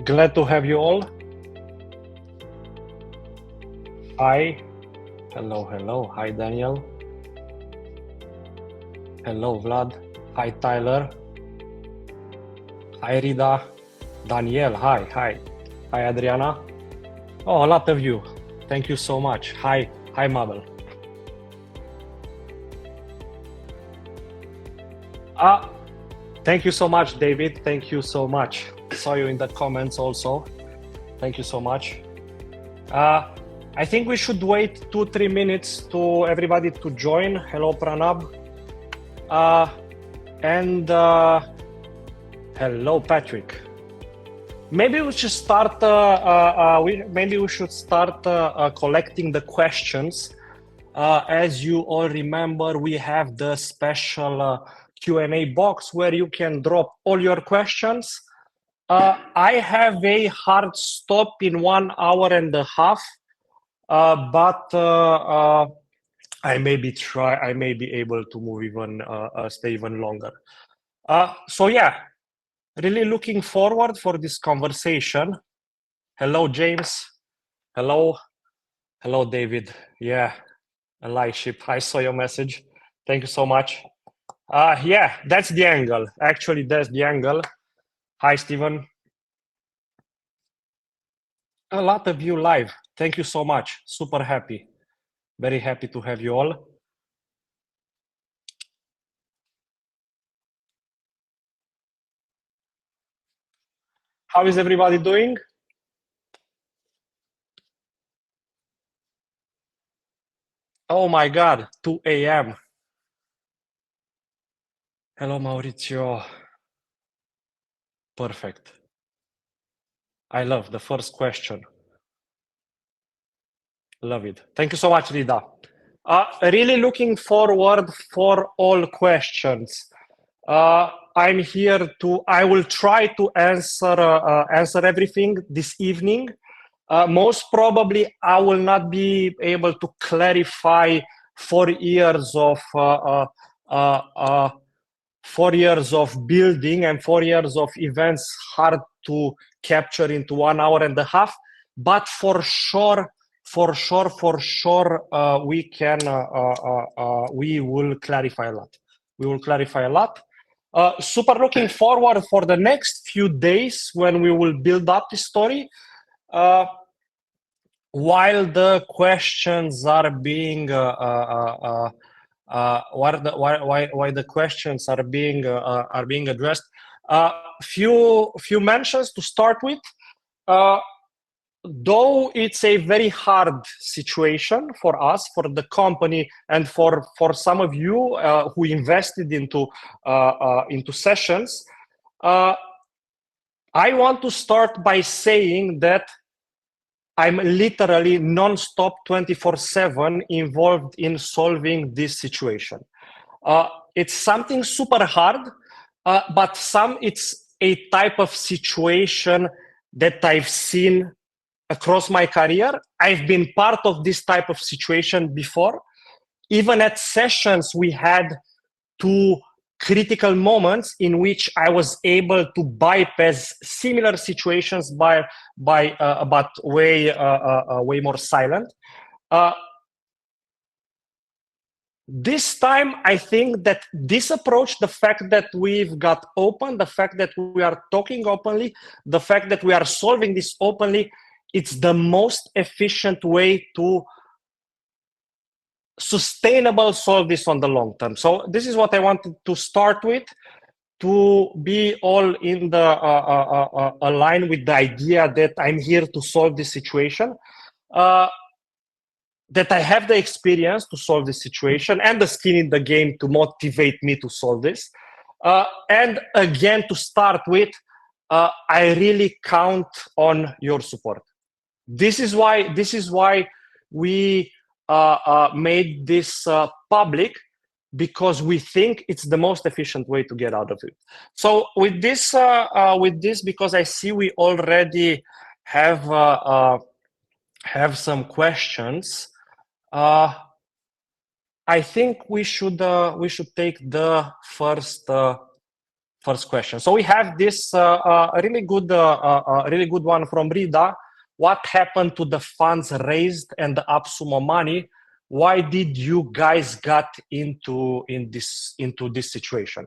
Glad to have you all. Hi. Hello, hello. Hi, Daniel. Hello, Vlad. Hi, Tyler. Hi, Rida. Daniel, hi, hi. Hi, Adriana. Oh, a lot of you. Thank you so much. Hi, hi, Mabel. Thank you so much, David. Thank you so much. Saw you in the comments also. Thank you so much. I think we should wait 2-3 minutes to everybody to join. Hello, Pranab. And hello, Patrick. Maybe we should start. Maybe we should start collecting the questions. As you all remember, we have the special Q&A box where you can drop all your questions. I have a hard stop in 1 hour and a half, but I may be able to move even stay even longer. So yeah, really looking forward for this conversation. Hello, James. Hello, David. Yeah, Allyship. I saw your message. Thank you so much. Yeah, that's the angle. Actually, that's the angle. Hi, Stephen. A lot of you live. Thank you so much. Super happy. Very happy to have you all. How is everybody doing? Oh my God, 2 a.m. Hello, Maurizio. Perfect. I love the first question. Love it. Thank you so much, Rida. Really looking forward for all questions. I'm here I will try to answer everything this evening. Most probably, I will not be able to clarify 4 years of 4 years of building and 4 years of events hard to capture into 1 hour and a half, but for sure, we will clarify a lot. We will clarify a lot. Super looking forward for the next few days when we will build up the story. While the questions are being why the questions are being addressed. Few mentions to start with. Though it's a very hard situation for us, for the company, and for some of you who invested into sessions, I want to start by saying that I'm literally non-stop 24/7 involved in solving this situation. It's something super hard, but it's a type of situation that I've seen across my career. I've been part of this type of situation before. Even at sessions, we had two critical moments in which I was able to bypass similar situations but way more silent. This time, I think that this approach, the fact that we've got open, the fact that we are talking openly, the fact that we are solving this openly, it's the most efficient way to sustainable solve this on the long term. So this is what I wanted to start with, to be all in the align with the idea that I'm here to solve this situation, that I have the experience to solve this situation and the skin in the game to motivate me to solve this. And again, to start with, I really count on your support. This is why we made this public, because we think it's the most efficient way to get out of it. So with this, because I see we already have some questions, I think we should take the first question. So we have this really good one from Rida. What happened to the funds raised and the AppSumo money? Why did you guys got into this situation?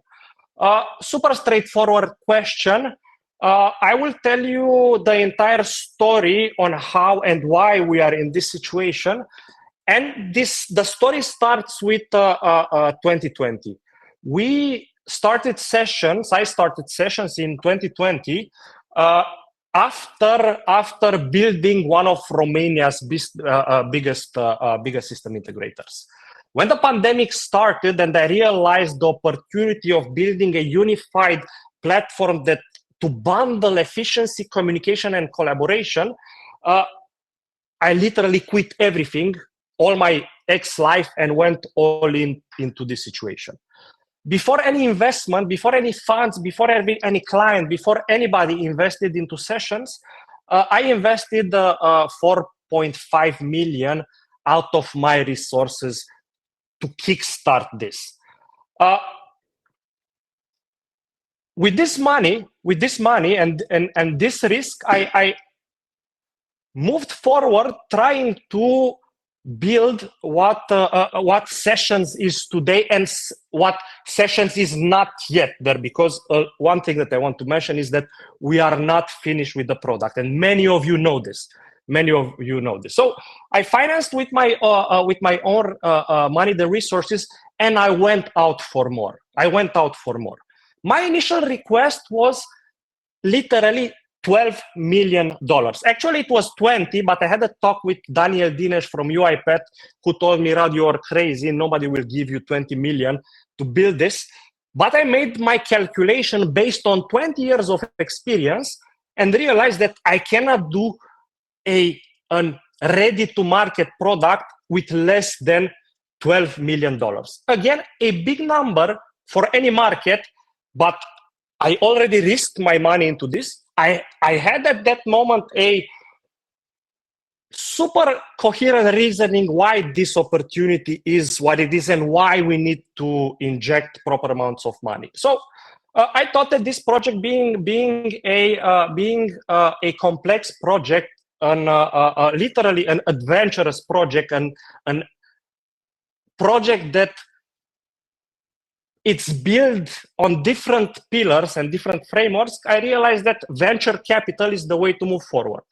Super straightforward question. I will tell you the entire story on how and why we are in this situation. And the story starts with 2020. I started sessions in 2020 after building one of Romania's biggest system integrators. When the pandemic started and I realized the opportunity of building a unified platform to bundle efficiency, communication, and collaboration, I literally quit everything, all my ex-life, and went all into this situation. Before any investment, before any funds, before any client, before anybody invested into sessions, I invested 4.5 million out of my resources to kickstart this. With this money and this risk, I moved forward trying to build what sessions is today and what sessions is not yet there, because one thing that I want to mention is that we are not finished with the product, and many of you know this. So I financed with my own money, the resources, and I went out for more. My initial request was literally $12 million. Actually, it was 20, but I had a talk with Daniel Dinesh from UiPath, who told me, Radu, you're crazy. Nobody will give you 20 million to build this. But I made my calculation based on 20 years of experience and realized that I cannot do a ready-to-market product with less than $12 million. Again, a big number for any market, but I already risked my money into this. I had at that moment a super coherent reasoning why this opportunity is what it is and why we need to inject proper amounts of money. So I thought that this project being a complex project, literally an adventurous project, and an project that it's built on different pillars and different frameworks, I realized that venture capital is the way to move forward.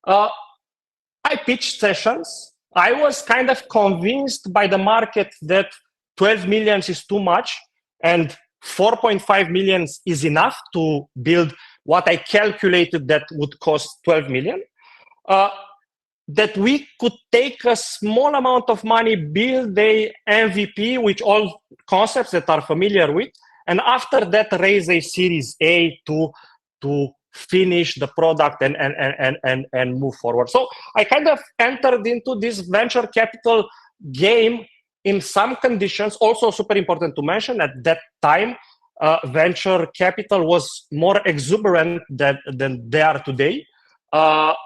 I pitched sessions. I was kind of convinced by the market that 12 million is too much and 4.5 million is enough to build what I calculated that would cost 12 million. That we could take a small amount of money, build a MVP, which all concepts that are familiar with, and after that raise a Series A to finish the product and move forward. So I kind of entered into this venture capital game in some conditions. Also super important to mention, at that time, venture capital was more exuberant than they are today.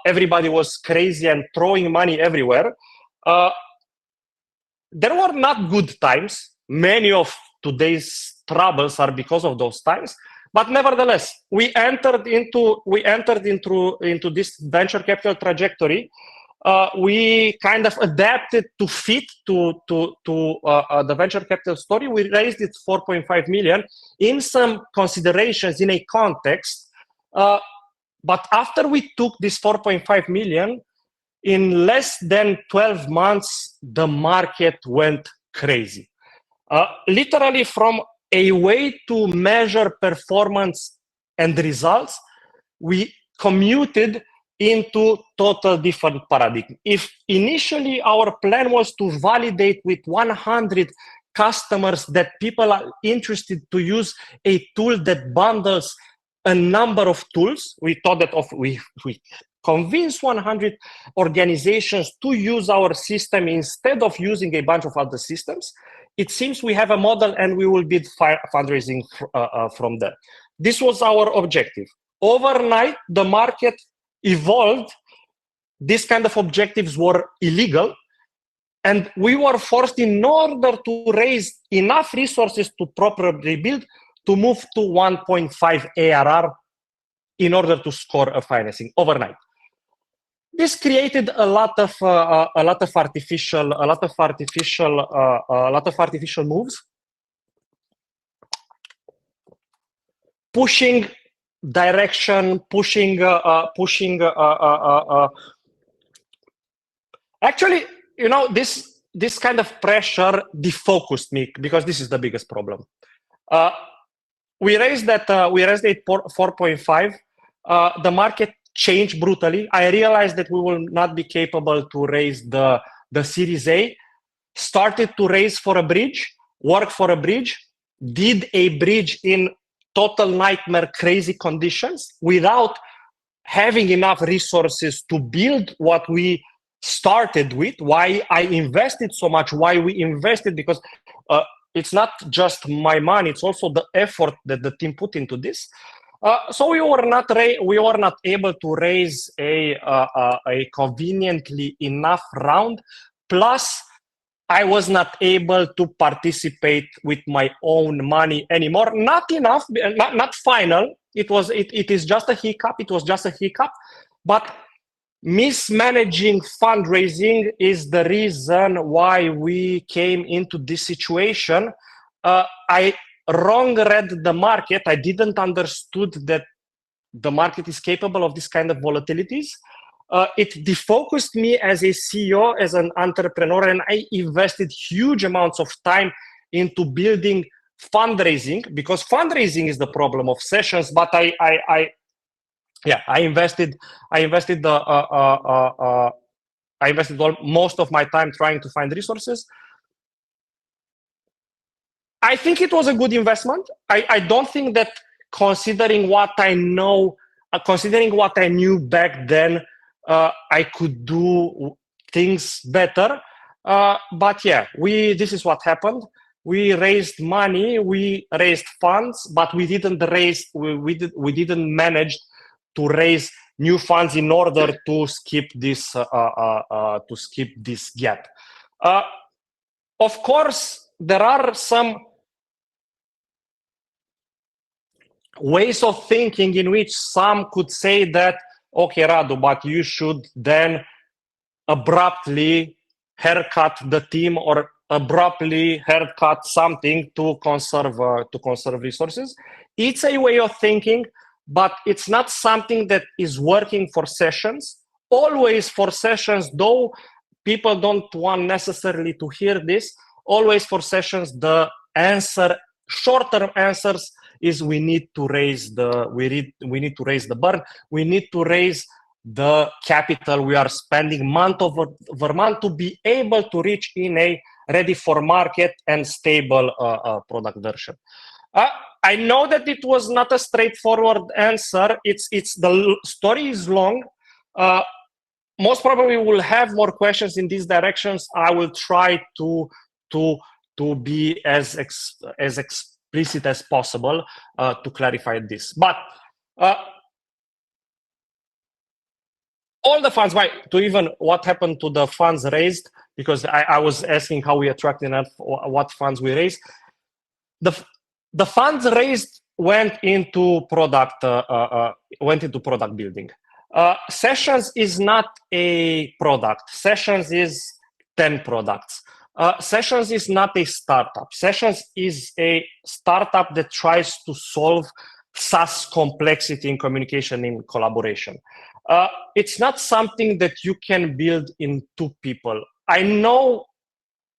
Everybody was crazy and throwing money everywhere. There were not good times. Many of today's troubles are because of those times. But nevertheless, we entered into this venture capital trajectory. We kind of adapted to fit to the venture capital story. We raised it 4.5 million in some considerations, in a context. But after we took this 4.5 million, in less than 12 months, the market went crazy. Literally, from a way to measure performance and results, we commuted into total different paradigm. If initially our plan was to validate with 100 customers that people are interested to use a tool that bundles a number of tools, we thought that we convince 100 organizations to use our system instead of using a bunch of other systems. It seems we have a model and we will be fundraising from there. This was our objective. Overnight, the market evolved. These kind of objectives were illegal. And we were forced, in order to raise enough resources to properly build, to move to 1.5 ARR in order to score a financing overnight. This created a lot of artificial moves, pushing direction, actually, you know, this kind of pressure defocused me, because this is the biggest problem. We raised it 4.5. The market changed brutally. I realized that we will not be capable to raise the Series A. Started to raise for a bridge, work for a bridge, did a bridge in total nightmare, crazy conditions without having enough resources to build what we started with. Why I invested so much, why we invested, because it's not just my money, it's also the effort that the team put into this. So we were not able to raise a conveniently enough round. Plus, I was not able to participate with my own money anymore. Not enough, not final. It is just a hiccup. It was just a hiccup, but mismanaging fundraising is the reason why we came into this situation. I wrong read the market. I didn't understood that the market is capable of this kind of volatilities. It defocused me as a CEO, as an entrepreneur, and I invested huge amounts of time into building fundraising, because fundraising is the problem of sessions. But I invested most of my time trying to find resources. I think it was a good investment. I don't think that, considering what I know, considering what I knew back then, I could do things better. But yeah, this is what happened. We raised money, we raised funds, but we didn't manage to raise new funds in order to skip this gap. Of course, there are some ways of thinking in which some could say that, okay, Radu, but you should then abruptly haircut the team or abruptly haircut something to conserve resources. It's a way of thinking, but it's not something that is working for sessions. Always for sessions, though people don't want necessarily to hear this, always for sessions, the answer, short-term answers, is we need to raise the burn. We need to raise the capital we are spending month over month to be able to reach in a ready for market and stable product version. I know that it was not a straightforward answer. It's the story is long. Most probably we'll have more questions in these directions. I will try to be as explicit as possible to clarify this. But all the funds, what happened to the funds raised? Because I was asking how we attracted enough, what funds we raised. The funds raised went into product building. Sessions is not a product. Sessions is 10 products. Sessions is not a startup. Sessions is a startup that tries to solve SaaS complexity in communication, in collaboration. It's not something that you can build in 2 people. I know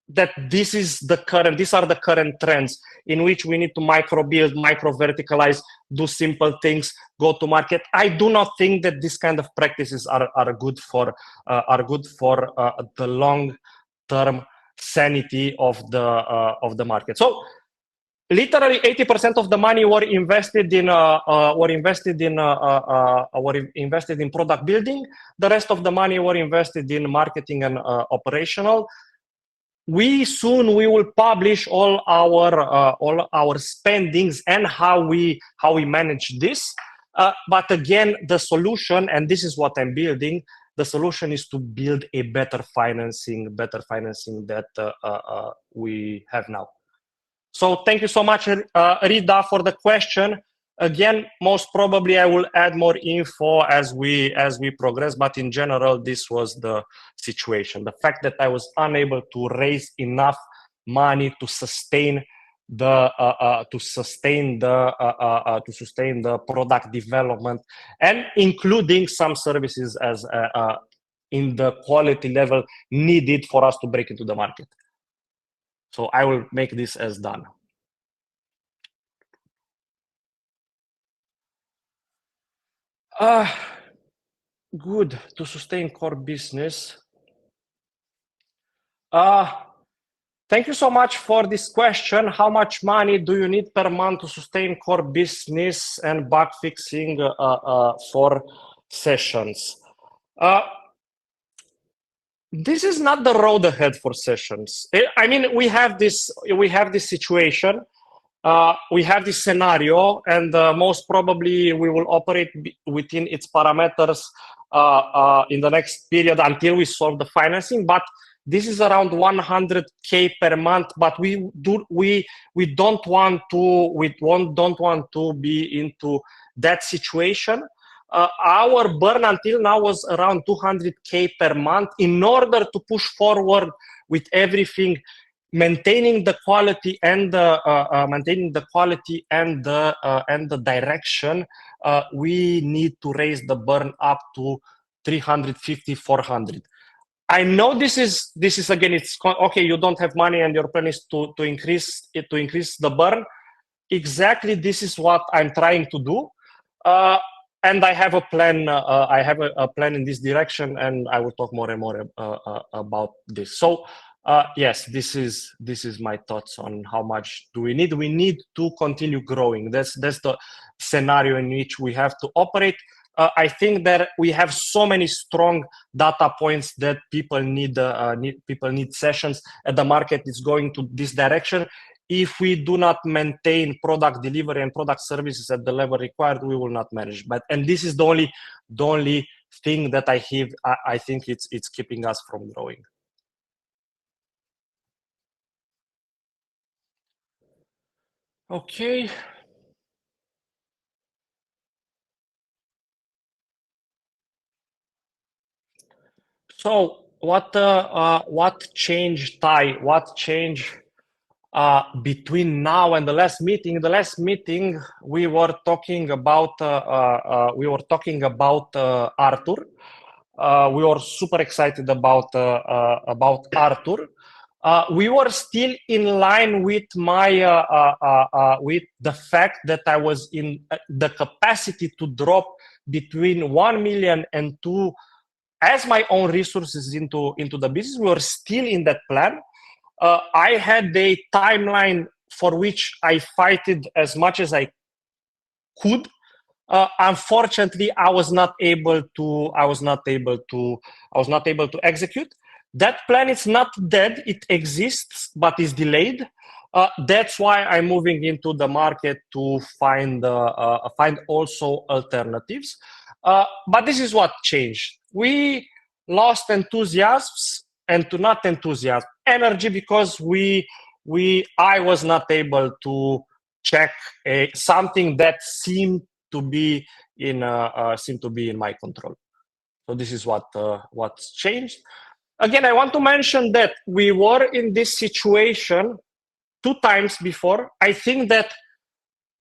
that these are the current trends in which we need to micro-build, micro-verticalize, do simple things, go to market. I do not think that this kind of practices are good for the long-term sanity of the market. So literally 80% of the money were invested in product building. The rest of the money were invested in marketing and operational. We will publish all our spendings and how we manage this. But again, the solution, and this is what I'm building, the solution is to build a better financing that we have now. So thank you so much, Rida, for the question. Again, most probably I will add more info as we progress, but in general, this was the situation. The fact that I was unable to raise enough money to sustain the product development, and including some services as in the quality level needed for us to break into the market. So I will make this as done. Good to sustain core business. Thank you so much for this question. How much money do you need per month to sustain core business and bug fixing for sessions? This is not the road ahead for sessions. I mean, we have this situation. We have this scenario, and most probably we will operate within its parameters in the next period until we solve the financing. But this is around 100K per month. But we don't want to be into that situation. Our burn until now was around 200K per month. In order to push forward with everything, maintaining the quality and the direction, we need to raise the burn up to 350, 400. I know this is again, it's okay. You don't have money, and your plan is to increase the burn. Exactly, this is what I'm trying to do. And I have a plan. I have a plan in this direction, and I will talk more and more about this. So, yes, this is my thoughts on how much do we need. We need to continue growing. That's the scenario in which we have to operate. I think that we have so many strong data points that people need sessions, and the market is going to this direction. If we do not maintain product delivery and product services at the level required, we will not manage. And this is the only thing that I think it's keeping us from growing. Okay. So what changed, Ty? What changed between now and the last meeting? In the last meeting, we were talking about Arthur. We were super excited about Arthur. We were still in line with with the fact that I was in the capacity to drop between 1 million and 2 as my own resources into the business. We were still in that plan. I had a timeline for which I fighted as much as I could. Unfortunately, I was not able to execute. That plan is not dead. It exists, but is delayed. That's why I'm moving into the market to find also alternatives. But this is what changed. We lost enthusiasm, energy, because I was not able to check something that seemed to be in my control. So this is what's changed. Again, I want to mention that we were in this situation 2 times before. I think that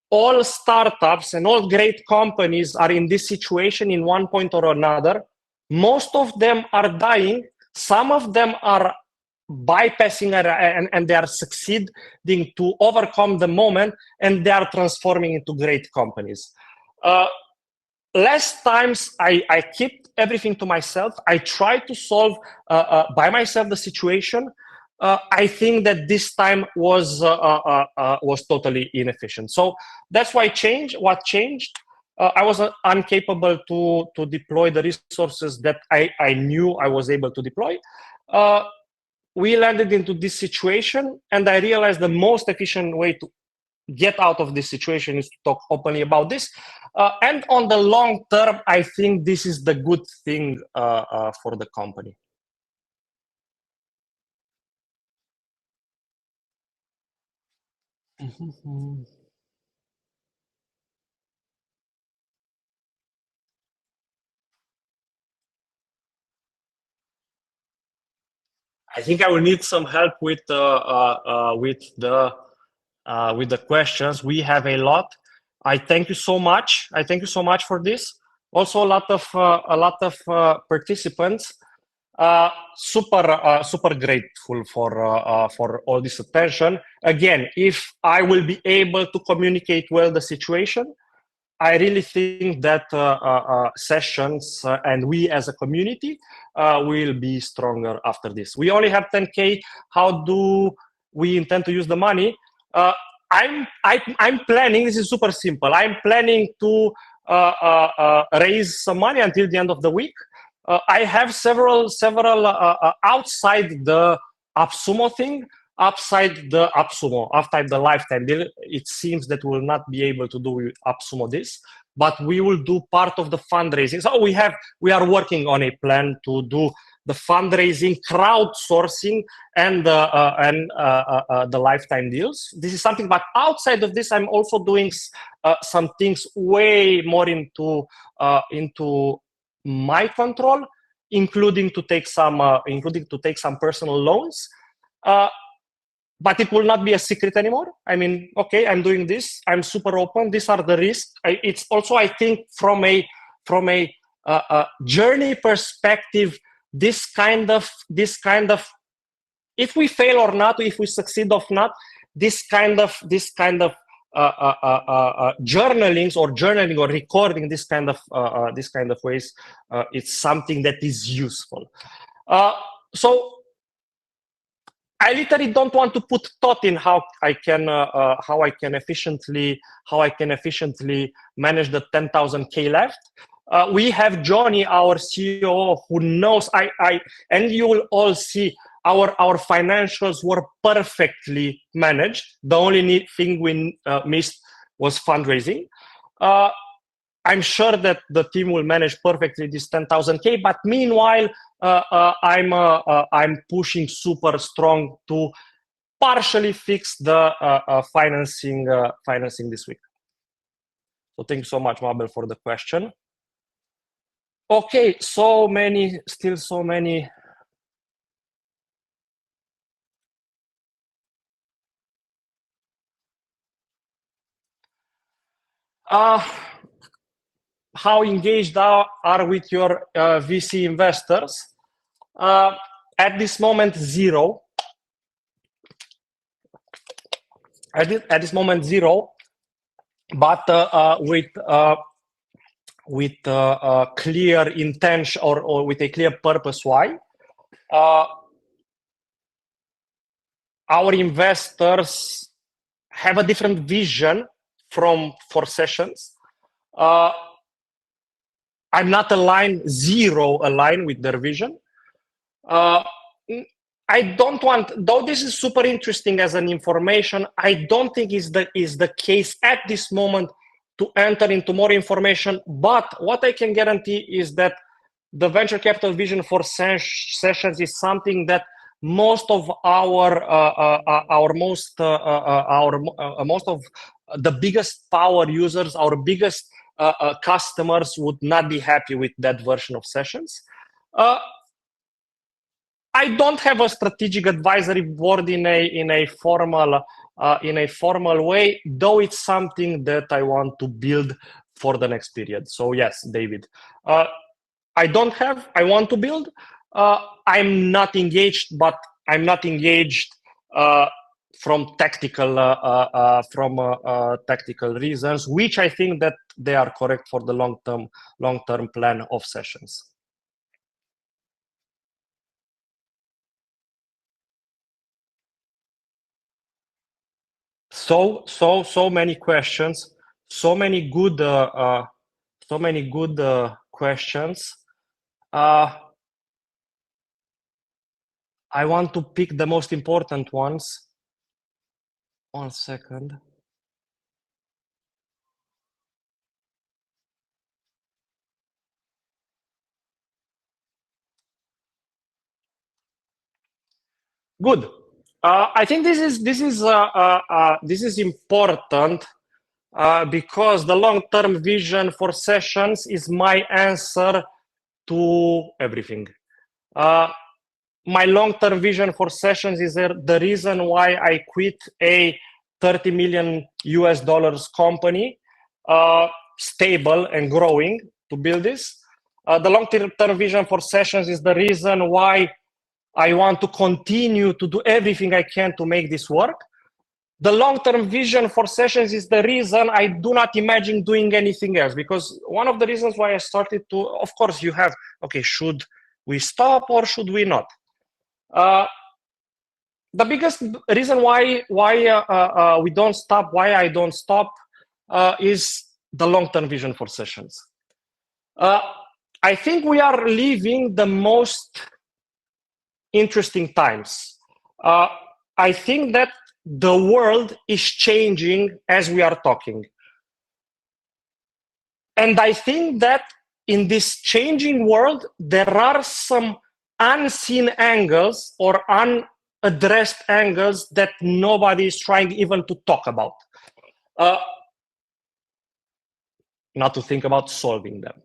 all startups and all great companies are in this situation in one point or another. Most of them are dying. Some of them are bypassing and they are succeeding to overcome the moment, and they are transforming into great companies. Last times I kept everything to myself. I tried to solve by myself the situation. I think that this time was totally inefficient. So that's why what changed. I was incapable to deploy the resources that I knew I was able to deploy. We landed into this situation, and I realized the most efficient way to get out of this situation is to talk openly about this. And on the long term, I think this is the good thing for the company. I think I will need some help with the questions. We have a lot. I thank you so much. I thank you so much for this. Also, a lot of participants. Super grateful for all this attention. Again, if I will be able to communicate well the situation, I really think that sessions and we as a community will be stronger after this. We only have 10K. How do we intend to use the money? Uh, I'm planning. This is super simple. I'm planning to raise some money until the end of the week. I have several outside the AppSumo thing, outside the lifetime deal. It seems that we will not be able to do with AppSumo this, but we will do part of the fundraising. So we are working on a plan to do the fundraising, crowdsourcing, and the lifetime deals. This is something, but outside of this, I'm also doing some things way more into my control, including to take some personal loans. But it will not be a secret anymore. I mean, okay, I'm doing this. I'm super open. These are the risks. It's also, I think, from a journey perspective, this kind of, if we fail or not, if we succeed or not, this kind of journaling or recording this kind of ways, it's something that is useful. So I literally don't want to put thought in how I can efficiently manage the 10,000K left. We have Johnny, our CEO, who knows. And you will all see our financials were perfectly managed. The only thing we missed was fundraising. I'm sure that the team will manage perfectly this 10,000K. But meanwhile, I'm pushing super strong to partially fix the financing this week. So thank you so much, Mabel, for the question. Okay, so many. How engaged are with your VC investors? At this moment, zero. At this moment, zero. But with clear intention or with a clear purpose. Why? Our investors have a different vision for sessions. I'm not zero aligned with their vision. I don't want, though this is super interesting as an information, I don't think is the case at this moment to enter into more information. But what I can guarantee is that the venture capital vision for sessions is something that most of most of the biggest power users, our biggest customers would not be happy with that version of sessions. I don't have a strategic advisory board in a formal way, though it's something that I want to build for the next period. So yes, David, I want to build. I'm not engaged, but I'm not engaged from tactical reasons, which I think that they are correct for the long-term plan of sessions. So many questions, so many good questions. I want to pick the most important ones. 1 second. Good. I think this is important because the long-term vision for sessions is my answer to everything. My long-term vision for sessions is the reason why I quit a 30 million US dollars company, stable and growing, to build this. The long-term vision for sessions is the reason why I want to continue to do everything I can to make this work. The long-term vision for sessions is the reason I do not imagine doing anything else, because one of the reasons why I started to, of course, you have, okay, should we stop or should we not? The biggest reason why we don't stop, why I don't stop, is the long-term vision for sessions. I think we are living the most interesting times. I think that the world is changing as we are talking. And I think that in this changing world, there are some unseen angles or unaddressed angles that nobody is trying even to talk about. Not to think about solving them.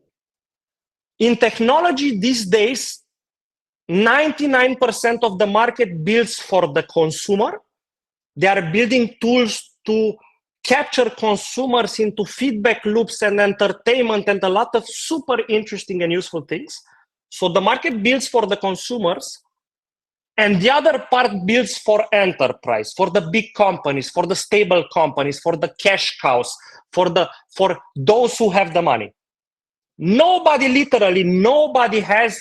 In technology these days, 99% of the market builds for the consumer. They are building tools to capture consumers into feedback loops and entertainment and a lot of super interesting and useful things. So the market builds for the consumers, and the other part builds for enterprise, for the big companies, for the stable companies, for the cash cows, for those who have the money. Nobody, literally, nobody has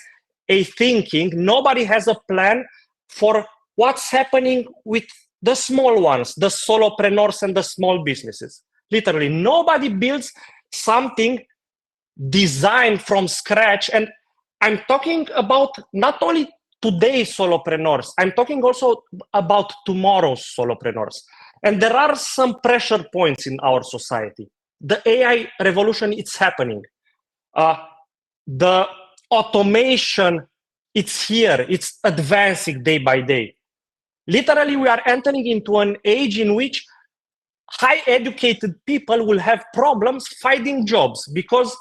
a thinking, nobody has a plan for what's happening with the small ones, the solopreneurs and the small businesses. Literally, nobody builds something designed from scratch. And I'm talking about not only today's solopreneurs, I'm talking also about tomorrow's solopreneurs. And there are some pressure points in our society. The AI revolution, it's happening. The automation, it's here, it's advancing day by day. Literally, we are entering into an age in which high educated people will have problems finding jobs because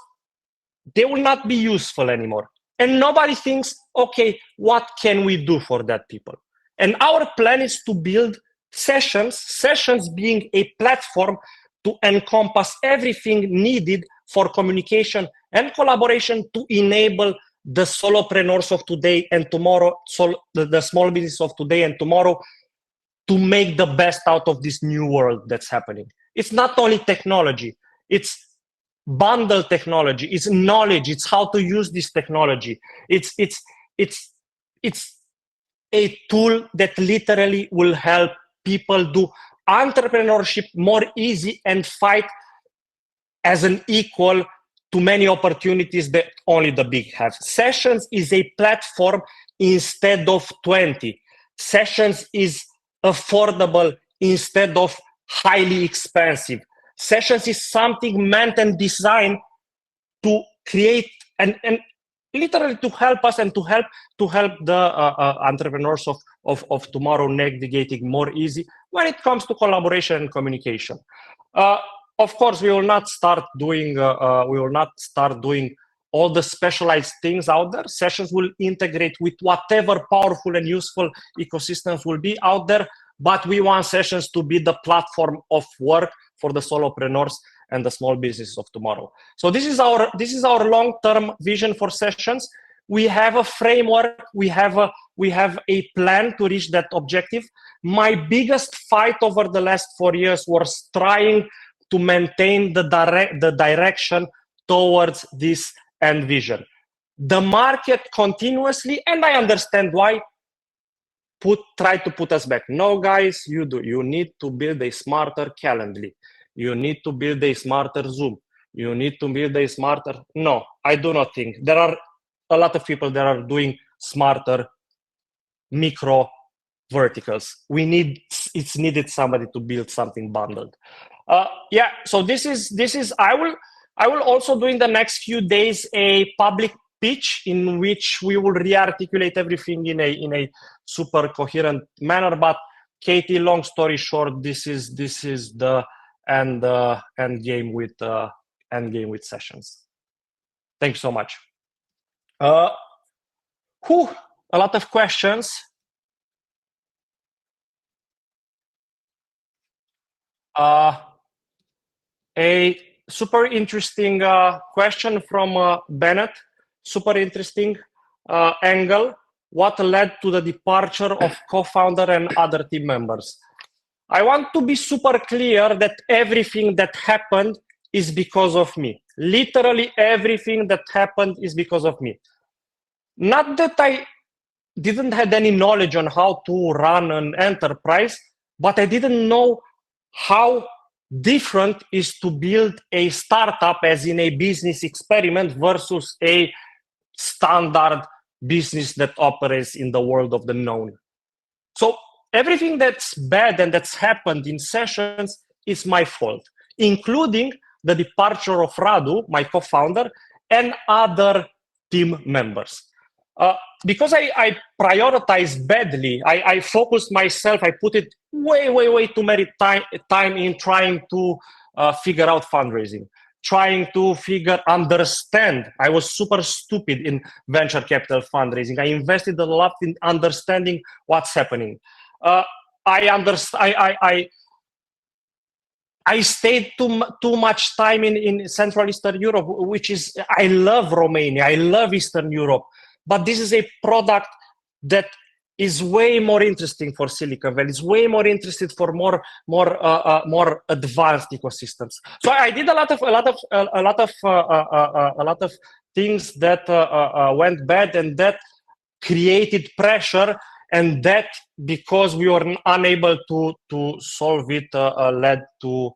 they will not be useful anymore. And nobody thinks, okay, what can we do for that people? And our plan is to build sessions being a platform to encompass everything needed for communication and collaboration to enable the solopreneurs of today and tomorrow, the small business of today and tomorrow, to make the best out of this new world that's happening. It's not only technology, it's bundle technology, it's knowledge, it's how to use this technology. It's a tool that literally will help people do entrepreneurship more easy and fight as an equal to many opportunities that only the big have. Sessions is a platform instead of 20. Sessions is affordable instead of highly expensive. Sessions is something meant and designed to create and literally to help us and to help the entrepreneurs of tomorrow navigating more easy when it comes to collaboration and communication. Of course, we will not start doing all the specialized things out there. Sessions will integrate with whatever powerful and useful ecosystems will be out there, but we want sessions to be the platform of work for the solopreneurs and the small businesses of tomorrow. So this is our long-term vision for sessions. We have a framework, we have a plan to reach that objective. My biggest fight over the last 4 years was trying to maintain the direction towards this end vision. The market continuously, and I understand why, try to put us back. No, guys, you need to build a smarter Calendly. You need to build a smarter Zoom. You need to build a smarter... No, I do not think. There are a lot of people that are doing smarter micro verticals. It's needed somebody to build something bundled. Yeah, so this is I will also do in the next few days a public pitch in which we will re-articulate everything in a super coherent manner. But Katie, long story short, this is the end game with sessions. Thank you so much. Whew, a lot of questions. A super interesting question from Bennett. Super interesting angle. What led to the departure of co-founder and other team members? I want to be super clear that everything that happened is because of me. Literally everything that happened is because of me. Not that I didn't have any knowledge on how to run an enterprise, but I didn't know how different is to build a startup as in a business experiment versus a standard business that operates in the world of the known. So everything that's bad and that's happened in sessions is my fault, including the departure of Radu, my co-founder, and other team members. Because I prioritize badly, I focused myself, I put it way too many time in trying to figure out fundraising, trying to understand. I was super stupid in venture capital fundraising. I invested a lot in understanding what's happening. I stayed too much time in Central Eastern Europe, which is, I love Romania, I love Eastern Europe, but this is a product that is way more interesting for Silicon Valley. It's way more interested for more advanced ecosystems. So I did a lot of things that went bad, and that created pressure, and that, because we were unable to solve it, led to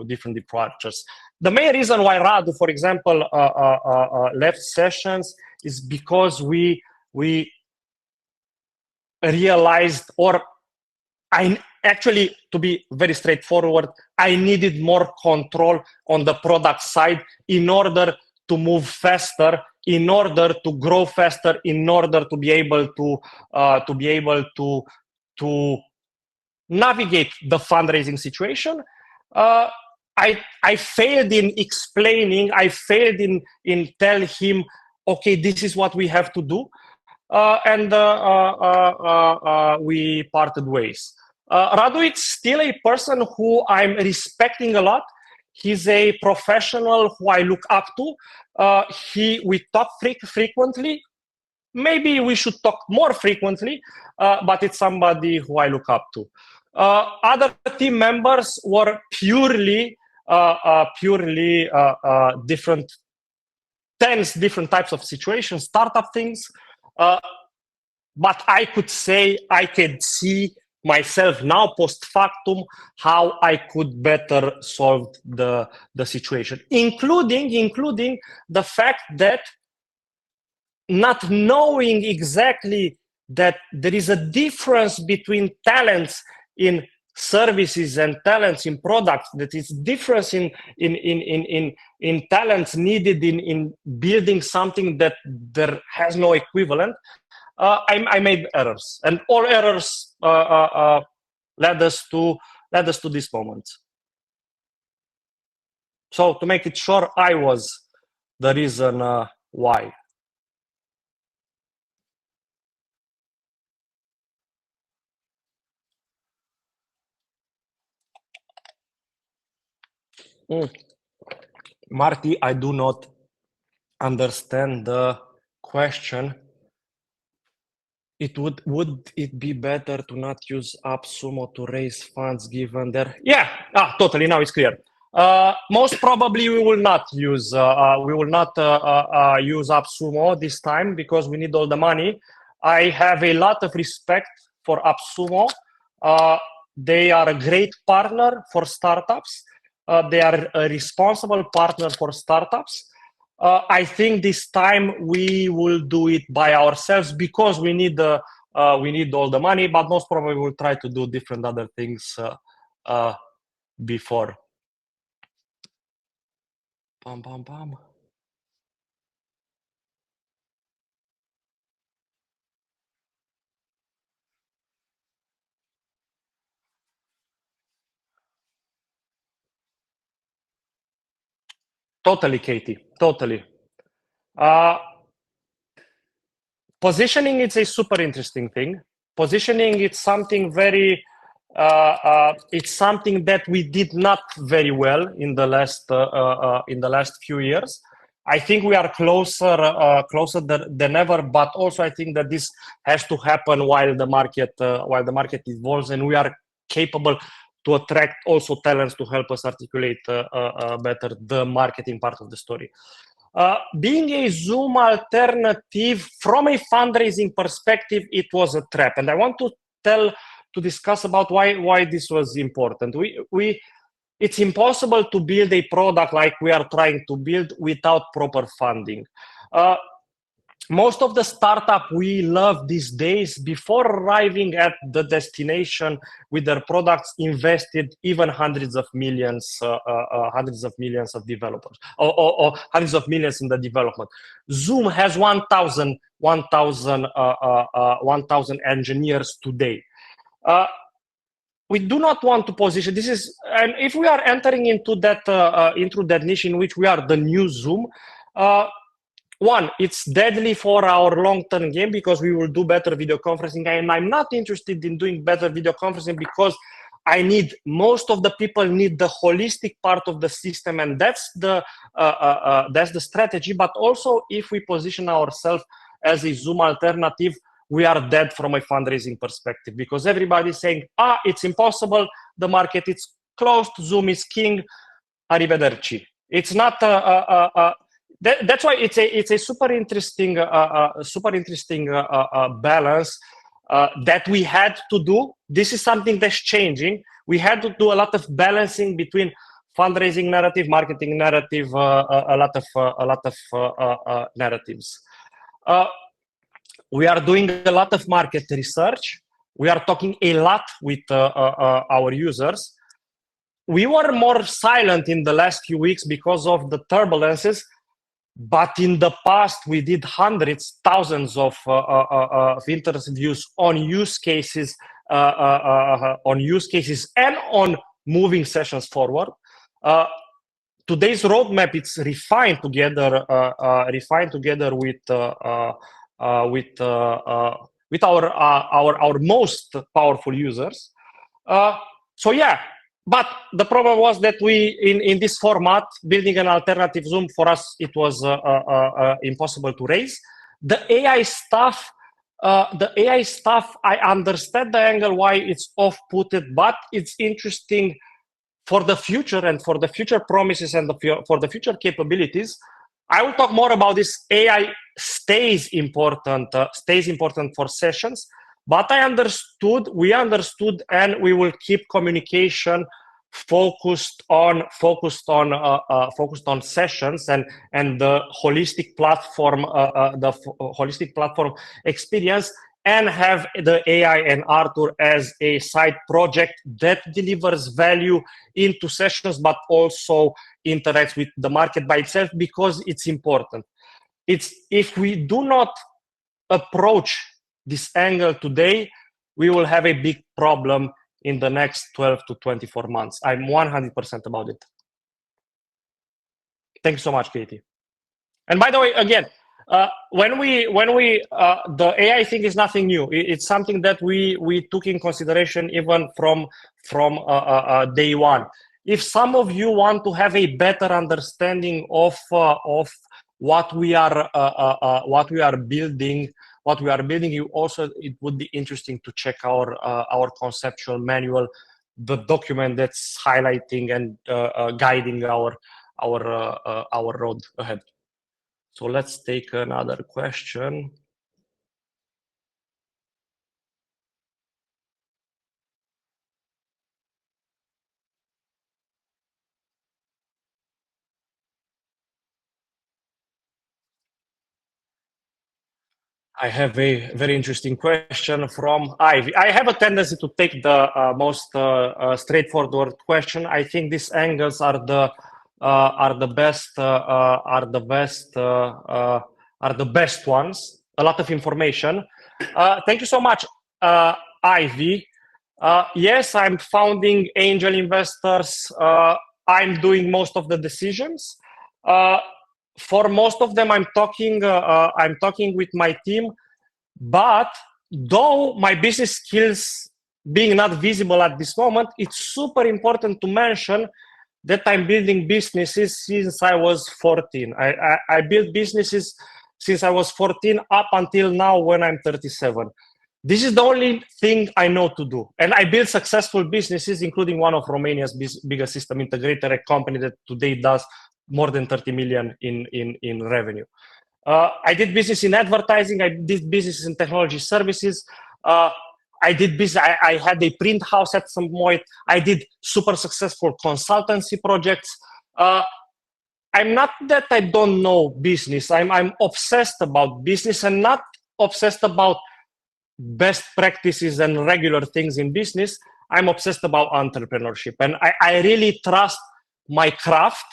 different departures. The main reason why Radu, for example, left sessions is because we realized, or I actually, to be very straightforward, I needed more control on the product side in order to move faster, in order to grow faster, in order to be able to navigate the fundraising situation. I failed in explaining. I failed in tell him, okay, this is what we have to do, and we parted ways. Radu is still a person who I'm respecting a lot. He's a professional who I look up to. We talk frequently. Maybe we should talk more frequently, but it's somebody who I look up to. Other team members were purely different, 10 different types of situations, startup things. But I could say, I could see myself now post factum how I could better solve the situation, including the fact that not knowing exactly that there is a difference between talents in services and talents in products, that is difference in talents needed in building something that there has no equivalent. I made errors, and all errors led us to this moment. So to make it short, I was the reason why. Marty, I do not understand the question. Would it be better to not use AppSumo to raise funds given their... Yeah, totally, now it's clear. Most probably we will not use use AppSumo this time, because we need all the money. I have a lot of respect for AppSumo. They are a great partner for startups. They are a responsible partner for startups. I think this time we will do it by ourselves, because we need all the money, but most probably we'll try to do different other things before. Bam, bam, bam. Totally, Katie. Totally. Positioning is a super interesting thing. Positioning it's something very. It's something that we did not very well in the last few years. I think we are closer than ever, but also I think that this has to happen while the market evolves, and we are capable to attract also talents to help us articulate better the marketing part of the story. Being a Zoom alternative from a fundraising perspective, it was a trap, and I want to discuss about why this was important. It's impossible to build a product like we are trying to build without proper funding. Most of the startup we love these days, before arriving at the destination with their products, invested even hundreds of millions of developers, or hundreds of millions in the development. Zoom has 1,000 engineers today. We do not want to position this is, and if we are entering into that niche in which we are the new Zoom, one, it's deadly for our long-term game because we will do better video conferencing, and I'm not interested in doing better video conferencing because most of the people need the holistic part of the system, and that's the strategy. But also, if we position ourselves as a Zoom alternative, we are dead from a fundraising perspective because everybody's saying, it's impossible, the market is closed, Zoom is king, arrivederci. It's not. That's why it's a super interesting balance that we had to do. This is something that's changing. We had to do a lot of balancing between fundraising narrative, marketing narrative, a lot of narratives. We are doing a lot of market research. We are talking a lot with our users. We were more silent in the last few weeks because of the turbulences, but in the past we did hundreds, thousands of interviews on use cases, and on moving sessions forward. Today's roadmap is refined together with our most powerful users. So yeah, but the problem was that we in this format, building an alternative Zoom, for us it was impossible to raise. The AI stuff, I understand the angle why it's off-putted, but it's interesting for the future and for the future promises and for the future capabilities. I will talk more about this. AI stays important for sessions, but we understood, and we will keep communication focused on sessions and the holistic platform experience, and have the AI and Arthur as a side project that delivers value into sessions, but also interacts with the market by itself, because it's important. If we do not approach this angle today, we will have a big problem in the next 12 to 24 months. I'm 100% about it. Thank you so much, Katie. And by the way, again, when we the AI thing is nothing new. It's something that we took in consideration even from day one. If some of you want to have a better understanding of what we are building, it would be interesting to check our conceptual manual, the document that's highlighting and guiding our road ahead. So let's take another question. I have a very interesting question from Ivy. I have a tendency to take the most straightforward question. I think these angles are the best ones. A lot of information. Thank you so much, Ivy. Yes, I'm founding angel investors. I'm doing most of the decisions. For most of them, I'm talking with my team, but though my business skills being not visible at this moment, it's super important to mention that I'm building businesses since I was 14. I built businesses since I was 14 up until now when I'm 37. This is the only thing I know to do. And I built successful businesses, including one of Romania's biggest system integrator, a company that today does more than 30 million in revenue. I did business in advertising. I did business in technology services. I did business. I had a print house at some point. I did super successful consultancy projects. I'm not that I don't know business. I'm obsessed about business and not obsessed about best practices and regular things in business. I'm obsessed about entrepreneurship, and I really trust my craft.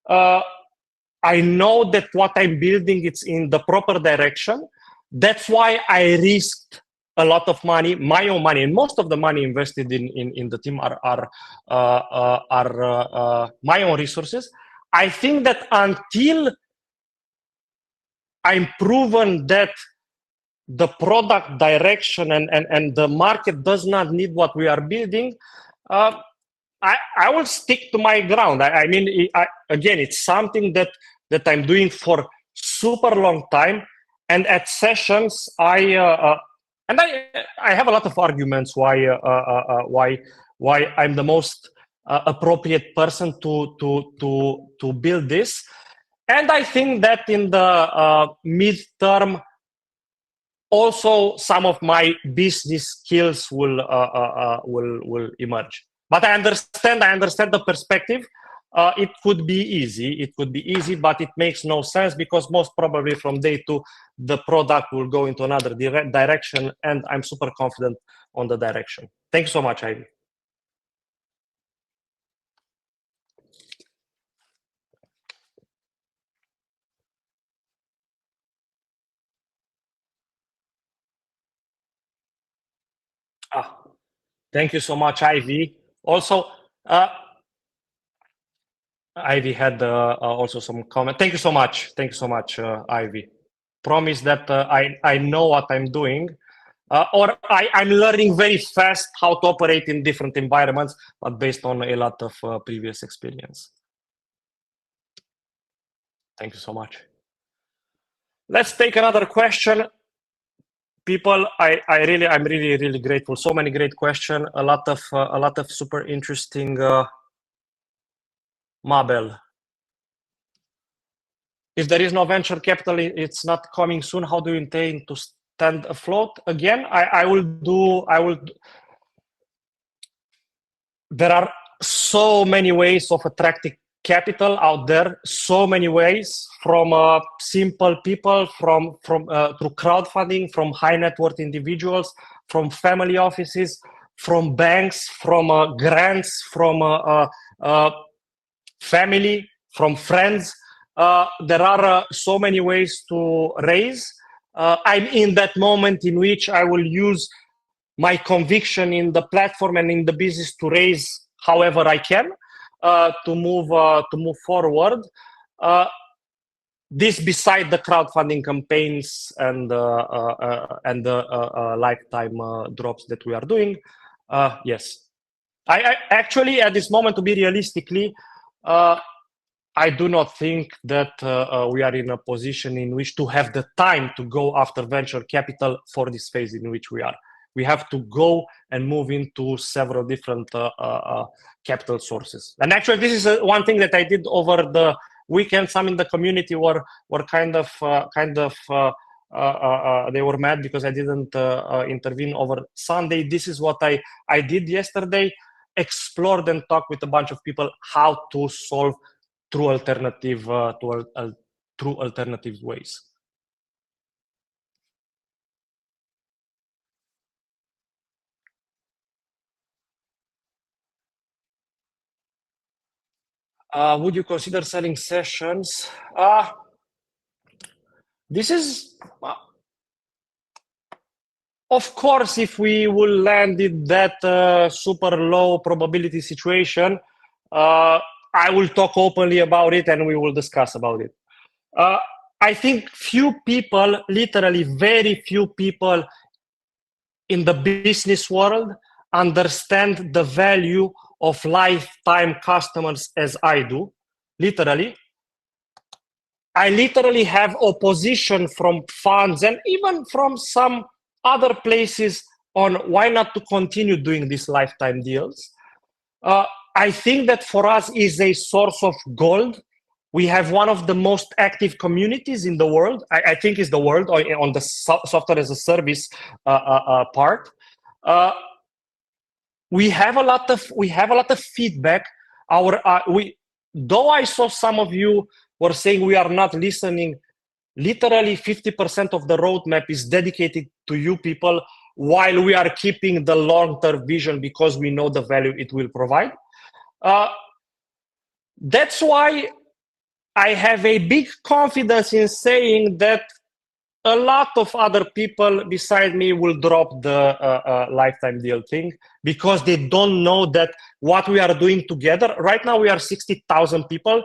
I know that what I'm building, it's in the proper direction. That's why I risked a lot of money, my own money, and most of the money invested in the team are my own resources. I think that until I'm proven that the product direction and the market does not need what we are building, I will stick to my ground. Again, it's something that I'm doing for super long time. And at sessions, I have a lot of arguments why I'm the most appropriate person to build this. And I think that in the midterm, also some of my business skills will emerge. But I understand the perspective. It could be easy, but it makes no sense because most probably from day two, the product will go into another direction, and I'm super confident on the direction. Thank you so much, Ivy. Thank you so much, Ivy. Also, Ivy had also some comment. Thank you so much. Thank you so much, Ivy. Promise that I know what I'm doing, or I'm learning very fast how to operate in different environments, but based on a lot of previous experience. Thank you so much. Let's take another question. People, I'm really grateful. So many great questions. A lot of super interesting. Mabel, if there is no venture capital, it's not coming soon. How do you intend to stand afloat? Again, I will do. There are so many ways of attracting capital out there. So many ways, from simple people, from through crowdfunding, from high net worth individuals, from family offices, from banks, from grants, from family, from friends. There are so many ways to raise. I'm in that moment in which I will use my conviction in the platform and in the business to raise however I can to move forward. This beside the crowdfunding campaigns and the lifetime drops that we are doing. Yes, I actually at this moment, to be realistically, I do not think that we are in a position in which to have the time to go after venture capital for this phase in which we are. We have to go and move into several different capital sources. And actually, this is one thing that I did over the weekend. Some in the community were kind of they were mad because I didn't intervene over Sunday. This is what I did yesterday. Explored and talked with a bunch of people how to solve through alternative ways. Would you consider selling sessions? This is, of course, if we will land in that super low probability situation, I will talk openly about it and we will discuss about it. I think few people, literally very few people in the business world understand the value of lifetime customers as I do. Literally, I literally have opposition from funds and even from some other places on why not to continue doing these lifetime deals. I think that for us is a source of gold. We have one of the most active communities in the world. I think is the world on the software as a service part. We have a lot of feedback. Though I saw some of you were saying we are not listening, literally 50% of the roadmap is dedicated to you people, while we are keeping the long-term vision because we know the value it will provide. That's why I have a big confidence in saying that a lot of other people beside me will drop the lifetime deal thing because they don't know that what we are doing together. Right now we are 60,000 people.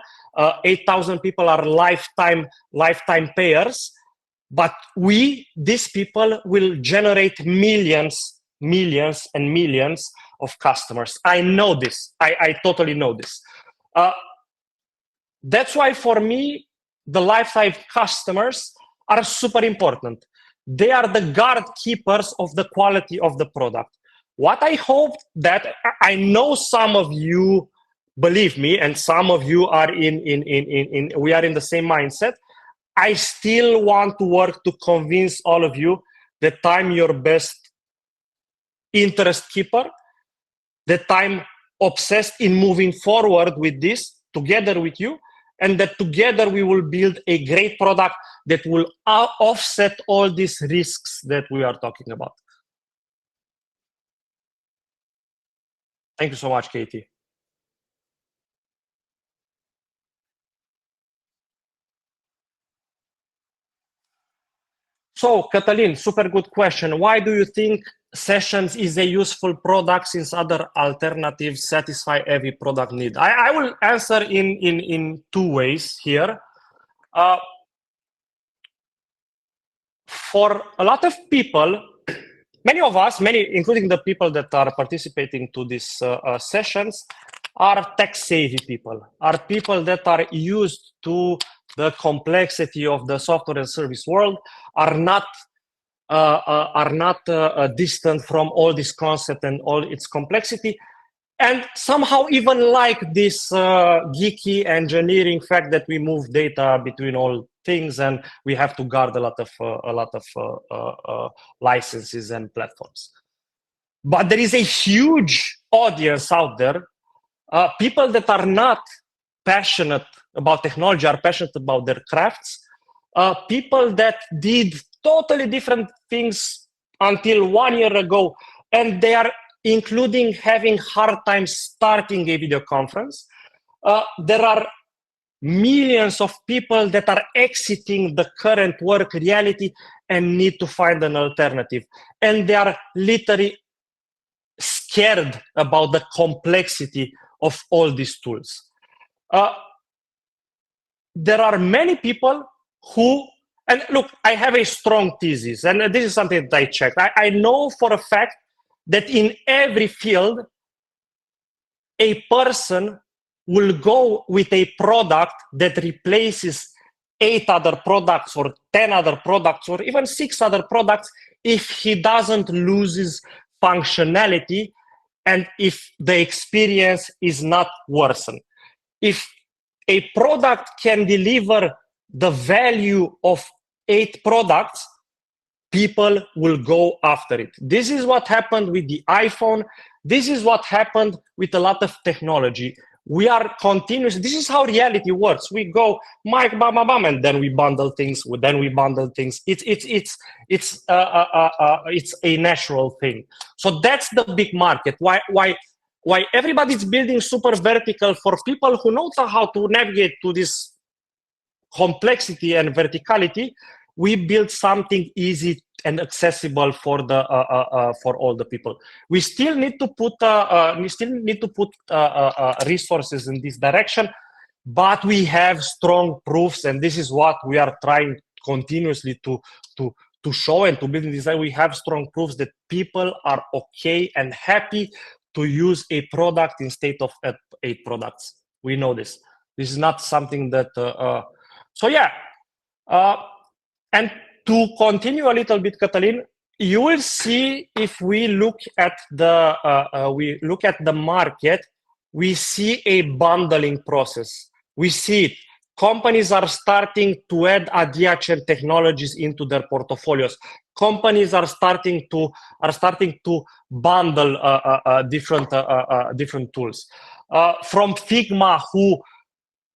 8,000 people are lifetime payers. But these people will generate millions and millions of customers. I know this. I totally know this. That's why for me, the lifetime customers are super important. They are the guard keepers of the quality of the product. What I hope that I know some of you believe me, and some of you are we are in the same mindset. I still want to work to convince all of you that I'm your best interest keeper, that I'm obsessed in moving forward with this together with you, and that together we will build a great product that will offset all these risks that we are talking about. Thank you so much, Katie. So, Katalin, super good question. Why do you think Sessions is a useful product since other alternatives satisfy every product need? I will answer in two ways here. For a lot of people, many of us, including the people that are participating to these sessions, are tech-savvy people, are people that are used to the complexity of the software and service world, are not distant from all this concept and all its complexity, and somehow even like this geeky engineering fact that we move data between all things and we have to guard a lot of licenses and platforms. But there is a huge audience out there, people that are not passionate about technology, are passionate about their crafts, people that did totally different things until 1 year ago, and they are including having hard time starting a video conference. There are millions of people that are exiting the current work reality and need to find an alternative. And they are literally scared about the complexity of all these tools. There are many people who, and look, I have a strong thesis, and this is something that I checked. I know for a fact that in every field, a person will go with a product that replaces 8 other products or 10 other products or even 6 other products if he doesn't lose his functionality and if the experience is not worsened. If a product can deliver the value of 8 products, people will go after it. This is what happened with the iPhone. This is what happened with a lot of technology. We are continuous. This is how reality works. We go, Mike, bam, bam, bam, and then we bundle things. It's a natural thing. So that's the big market. Why everybody's building super vertical for people who know how to navigate to this complexity and verticality. We build something easy and accessible for the for all the people. We still need to put resources in this direction, but we have strong proofs, and this is what we are trying continuously to show and to build in design. We have strong proofs that people are okay and happy to use a product instead of 8 products. We know this. This is not something that. So yeah, and to continue a little bit, Catalin, you will see if we look at the market, we see a bundling process. We see it. Companies are starting to add adjacent technologies into their portfolios. Companies are starting to bundle different tools. From Figma, who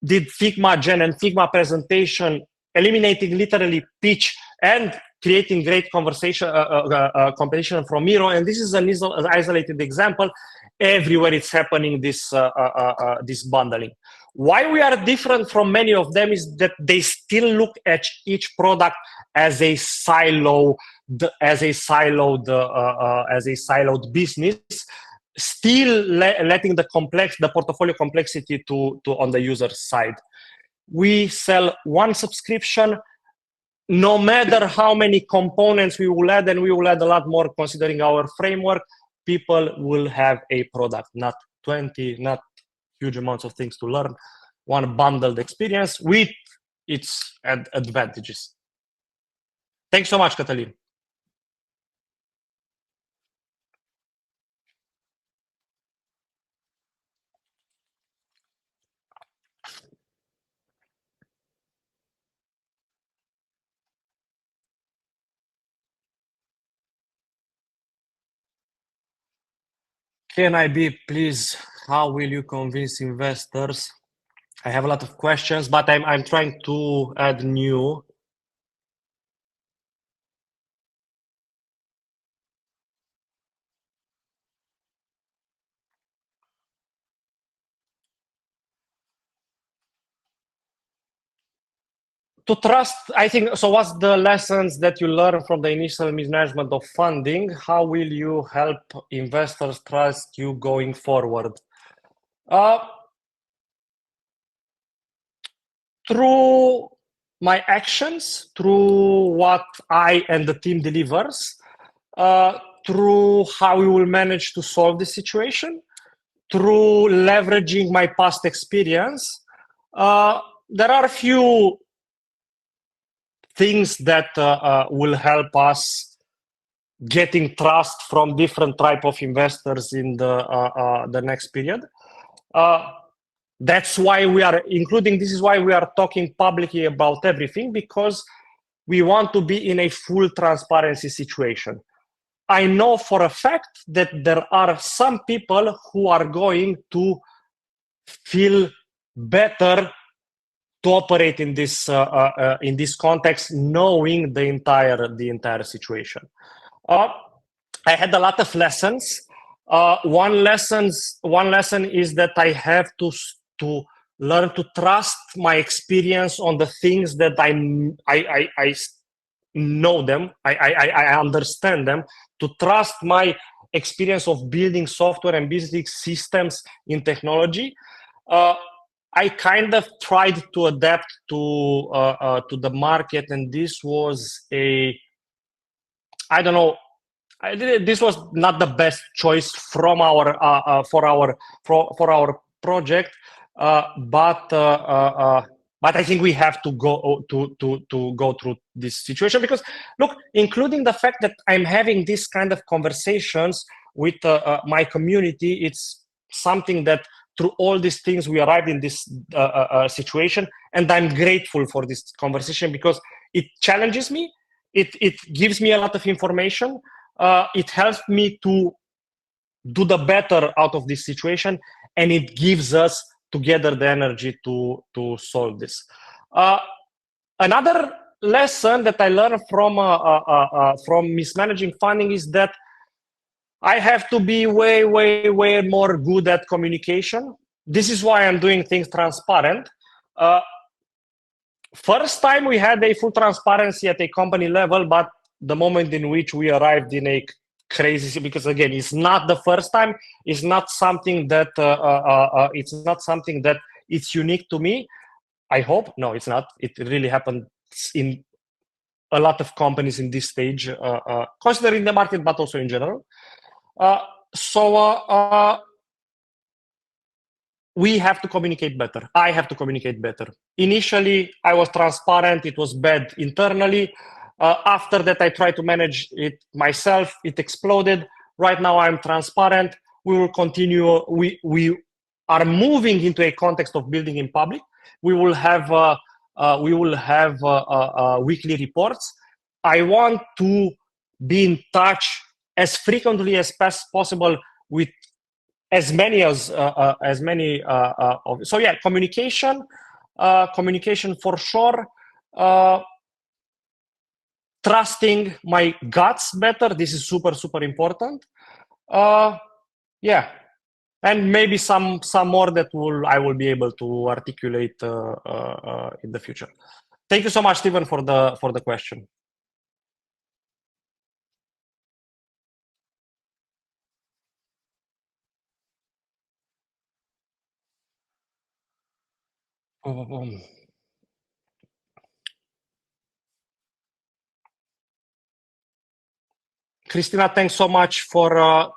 did Figma Gen and Figma presentation, eliminating literally pitch and creating great conversation competition from Miro. And this is an isolated example. Everywhere it's happening, this bundling. Why we are different from many of them is that they still look at each product as a siloed business, still letting the portfolio complexity to on the user side. We sell one subscription, no matter how many components we will add, and we will add a lot more considering our framework, people will have a product, not 20, not huge amounts of things to learn, one bundled experience with its advantages. Thanks so much, Catalin. Can I be, please? How will you convince investors? I have a lot of questions, but I'm trying to add new. To trust, I think, so what's the lessons that you learn from the initial mismanagement of funding? How will you help investors trust you going forward? Through my actions, through what I and the team delivers, through how we will manage to solve the situation, through leveraging my past experience. There are a few things that will help us getting trust from different type of investors in the next period. That's why we are including, this is why we are talking publicly about everything, because we want to be in a full transparency situation. I know for a fact that there are some people who are going to feel better to operate in this context, knowing the entire situation. I had a lot of lessons. One lesson is that I have to learn to trust my experience on the things that I know them, I understand them, to trust my experience of building software and building systems in technology. I kind of tried to adapt to the market, and this was this was not the best choice from for our project, but I think we have to go through this situation, because look, including the fact that I'm having this kind of conversations with my community, it's something that through all these things we arrived in this situation, and I'm grateful for this conversation because it challenges me, it gives me a lot of information, it helps me to do the better out of this situation, and it gives us together the energy to solve this. Another lesson that I learned from mismanaging funding is that I have to be way more good at communication. This is why I'm doing things transparent. First time we had a full transparency at a company level, but the moment in which we arrived in a crazy, because again, it's not the first time. It's not something that it's unique to me. I hope no, it's not. It really happened in a lot of companies in this stage, considering the market, but also in general. So we have to communicate better. I have to communicate better. Initially, I was transparent. It was bad internally. After that, I tried to manage it myself. It exploded. Right now, I'm transparent. We will continue. We are moving into a context of building in public. We will have weekly reports. I want to be in touch as frequently as possible with as many so yeah, communication for sure. Trusting my guts better, this is super important. Yeah, and maybe some more that I will be able to articulate in the future. Thank you so much, Stephen, for the question. Christina, thanks so much for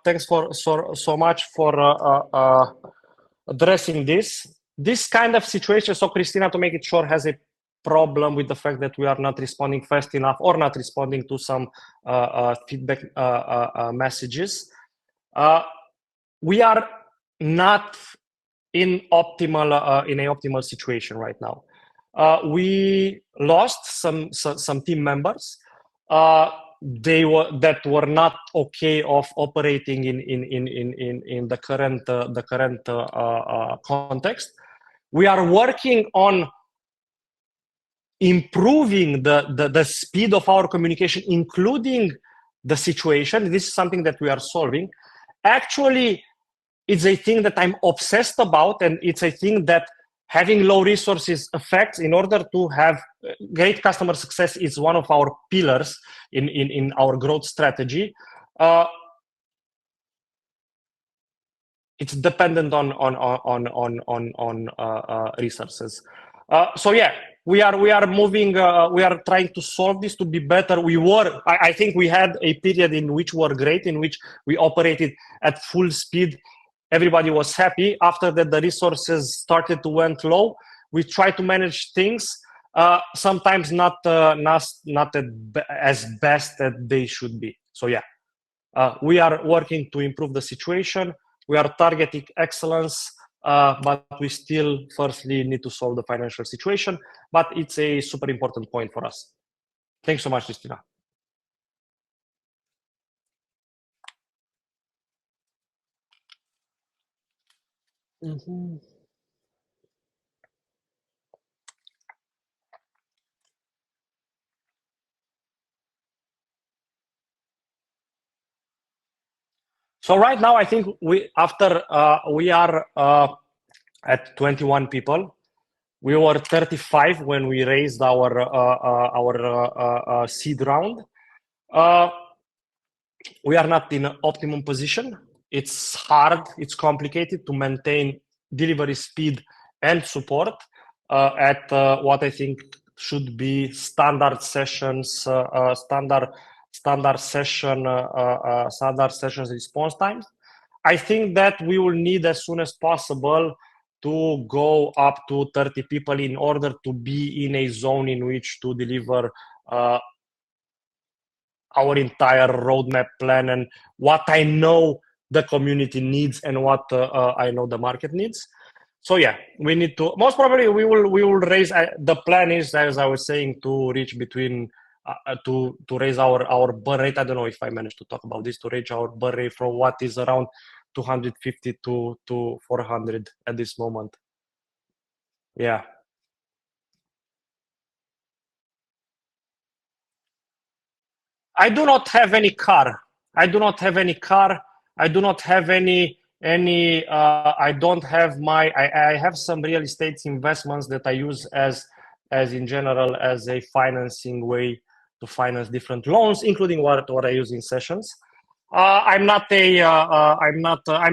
addressing this kind of situation. So Christina, to make it short, has a problem with the fact that we are not responding fast enough or not responding to some feedback messages. We are not in an optimal situation right now. We lost some team members. They were not okay of operating in the current context. We are working on improving the speed of our communication, including the situation. This is something that we are solving. Actually, it's a thing that I'm obsessed about, and it's a thing that having low resources affects. In order to have great customer success, is one of our pillars in our growth strategy. It's dependent on resources. So yeah, we are moving. We are trying to solve this to be better. I think we had a period in which we were great, in which we operated at full speed. Everybody was happy. After that, the resources started to went low. We try to manage things, sometimes not as best as they should be. So yeah, we are working to improve the situation. We are targeting excellence, but we still firstly need to solve the financial situation. But it's a super important point for us. Thanks so much, Christina. Mm-hmm. So right now, I think we are at 21 people. We were 35 when we raised our seed round. We are not in an optimum position. It's hard, it's complicated to maintain delivery speed and support at what I think should be standard sessions, standard sessions response times. I think that we will need as soon as possible to go up to 30 people in order to be in a zone in which to deliver our entire roadmap plan and what I know the community needs and what I know the market needs. So yeah, we need to, most probably we will raise, the plan is, as I was saying, to reach between, to raise our burn rate. I don't know if I managed to talk about this, to reach our burn rate from what is around 250 to 400 at this moment. Yeah. I do not have any car. I do not have any car. I do not have any. I don't have my. I have some real estate investments that I use as in general as a financing way finance different loans, including what I use in sessions. I'm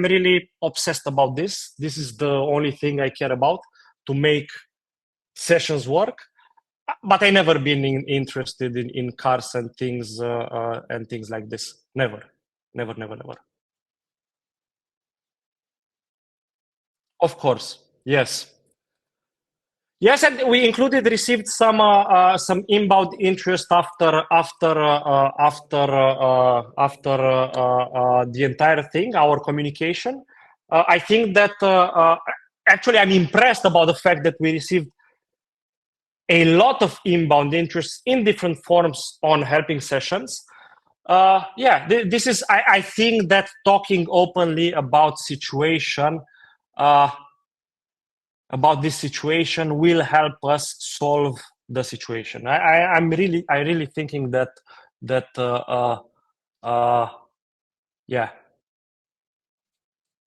really obsessed about this. This is the only thing I care about, to make sessions work. But I never been interested in cars and things like this. Never. Of course, yes. Yes, and we received some inbound interest after the entire thing, our communication. I think that actually I'm impressed about the fact that we received a lot of inbound interest in different forms on helping sessions. This is. I think that talking openly about this situation will help us solve the situation. I'm really thinking that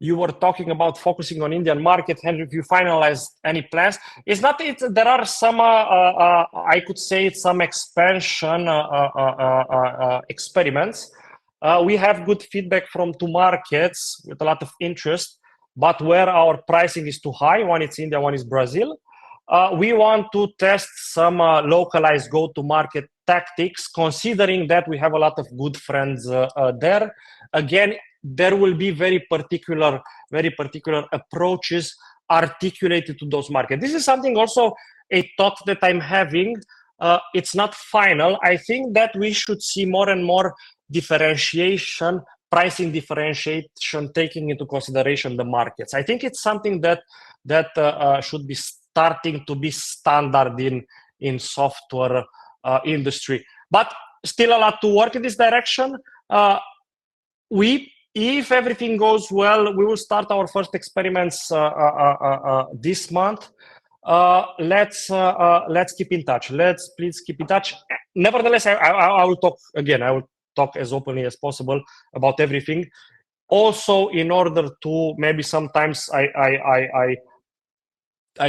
you were talking about focusing on Indian market, and if you finalized any plans, there are some I could say some expansion experiments. We have good feedback from 2 markets with a lot of interest. But where our pricing is too high, one is India, one is Brazil, we want to test some localized go-to-market tactics, considering that we have a lot of good friends there. Again, there will be very particular approaches articulated to those markets. This is something also, a thought that I'm having. It's not final. I think that we should see more and more differentiation, pricing differentiation, taking into consideration the markets. I think it's something that should be starting to be standard in software industry. But still a lot to work in this direction. If everything goes well, we will start our first experiments this month. Let's keep in touch. Please keep in touch. Nevertheless, I will talk again. I will talk as openly as possible about everything. Also, in order to, maybe sometimes I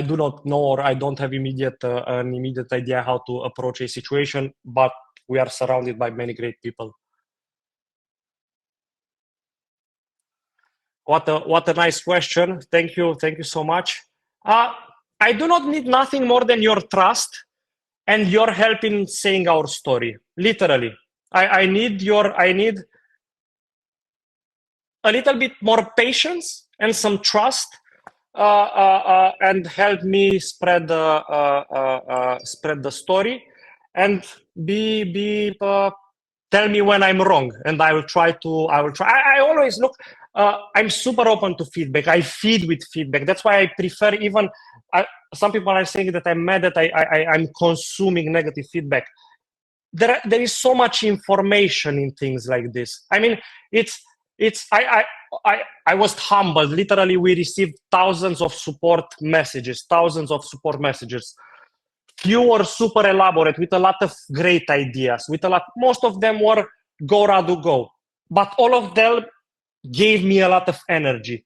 do not know, or I don't have an immediate idea how to approach a situation, but we are surrounded by many great people. What a nice question. Thank you so much. I do not need nothing more than your trust and your help in saying our story. Literally, I need a little bit more patience and some trust, and help me spread the story, and tell me when I'm wrong, and I will try. I always look. I'm super open to feedback. I feed with feedback. That's why I prefer even. Some people are saying that I'm mad that I'm consuming negative feedback. There is so much information in things like this. I mean, I was humbled. Literally, we received thousands of support messages. Few were super elaborate with a lot of great ideas. Most of them were go Radu go, but all of them gave me a lot of energy.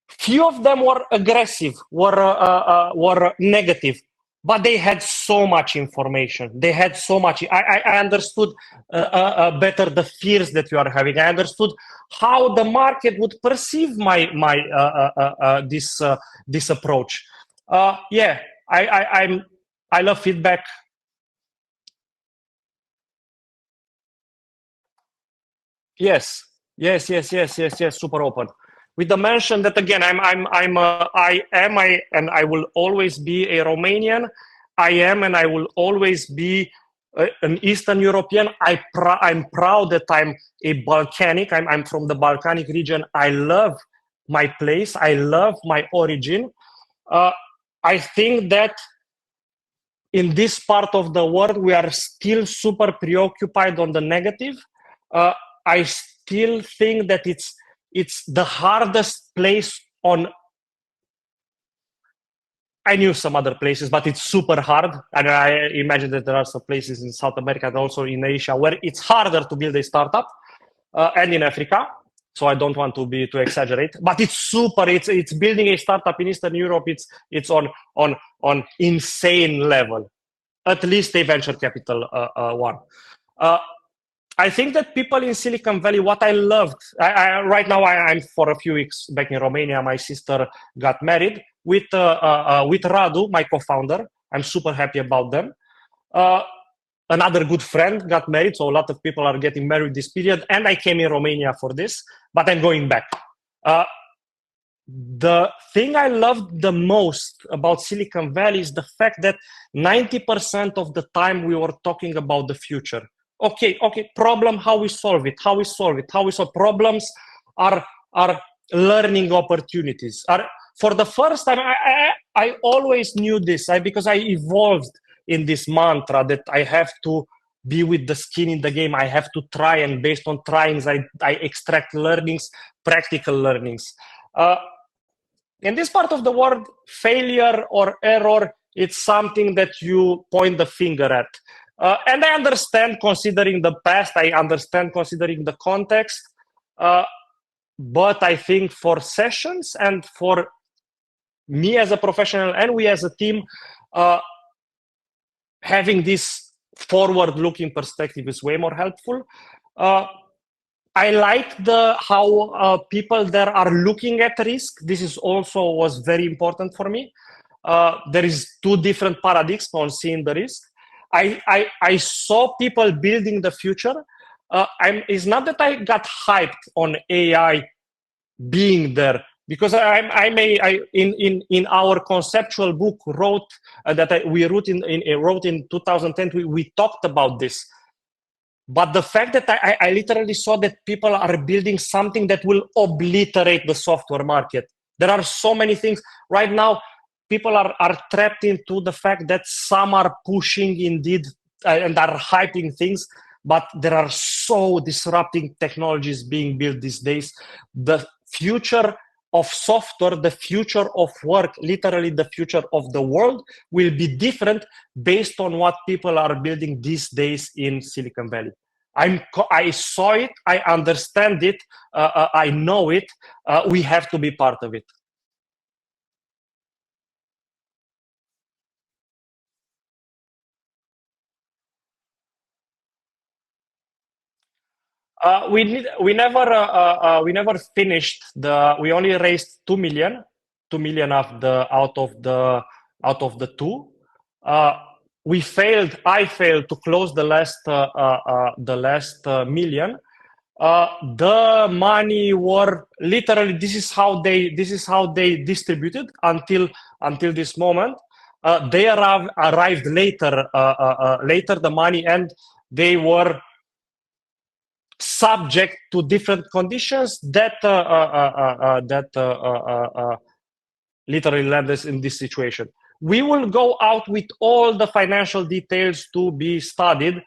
Few of them were aggressive, were negative, but they had so much information. They had so much. I understood better the fears that you are having. I understood how the market would perceive this approach. I love feedback. Yes. Super open. With the mention that again, I will always be a Romanian. I am, and I will always be an Eastern European. I'm proud that I'm a Balkanic. I'm from the Balkanic region. I love my place. I love my origin. I think that in this part of the world, we are still super preoccupied on the negative. I still think that it's the hardest place on. I knew some other places, but it's super hard. And I imagine that there are some places in South America and also in Asia where it's harder to build a startup, and in Africa. So I don't want to exaggerate, but it's super. It's building a startup in Eastern Europe. It's on insane level. at least a venture capital one. I think that people in Silicon Valley, what I loved, right now I'm for a few weeks back in Romania. My sister got married with Radu, my co-founder. I'm super happy about them. Another good friend got married, so a lot of people are getting married this period. And I came in Romania for this, but I'm going back. The thing I loved the most about Silicon Valley is the fact that 90% of the time we were talking about the future. Okay, problem, how we solve it, how we solve problems are learning opportunities. For the first time, I always knew this because I evolved in this mantra that I have to be with the skin in the game. I have to try, and based on tryings, I extract learnings, practical learnings. In this part of the world, failure or error, it's something that you point the finger at. And I understand, considering the past, I understand considering the context, but I think for sessions and for me as a professional and we as a team, having this forward-looking perspective is way more helpful. I like how people there are looking at risk. This is also was very important for me. There is two different paradigms on seeing the risk. I saw people building the future. It's not that I got hyped on AI being there, because in our conceptual book wrote we wrote in 2010, we talked about this. But the fact that I literally saw that people are building something that will obliterate the software market. There are so many things right now. People are trapped into the fact that some are pushing indeed and are hyping things, but there are so disrupting technologies being built these days. The future of software, the future of work, literally the future of the world will be different based on what people are building these days in Silicon Valley. I saw it, I understand it, I know it. We have to be part of it. We never finished we only raised 2 million out of the two. I failed to close the last million. The money were literally, this is how they distributed until this moment. They arrived later the money, and they were subject to different conditions that literally led us in this situation. We will go out with all the financial details to be studied,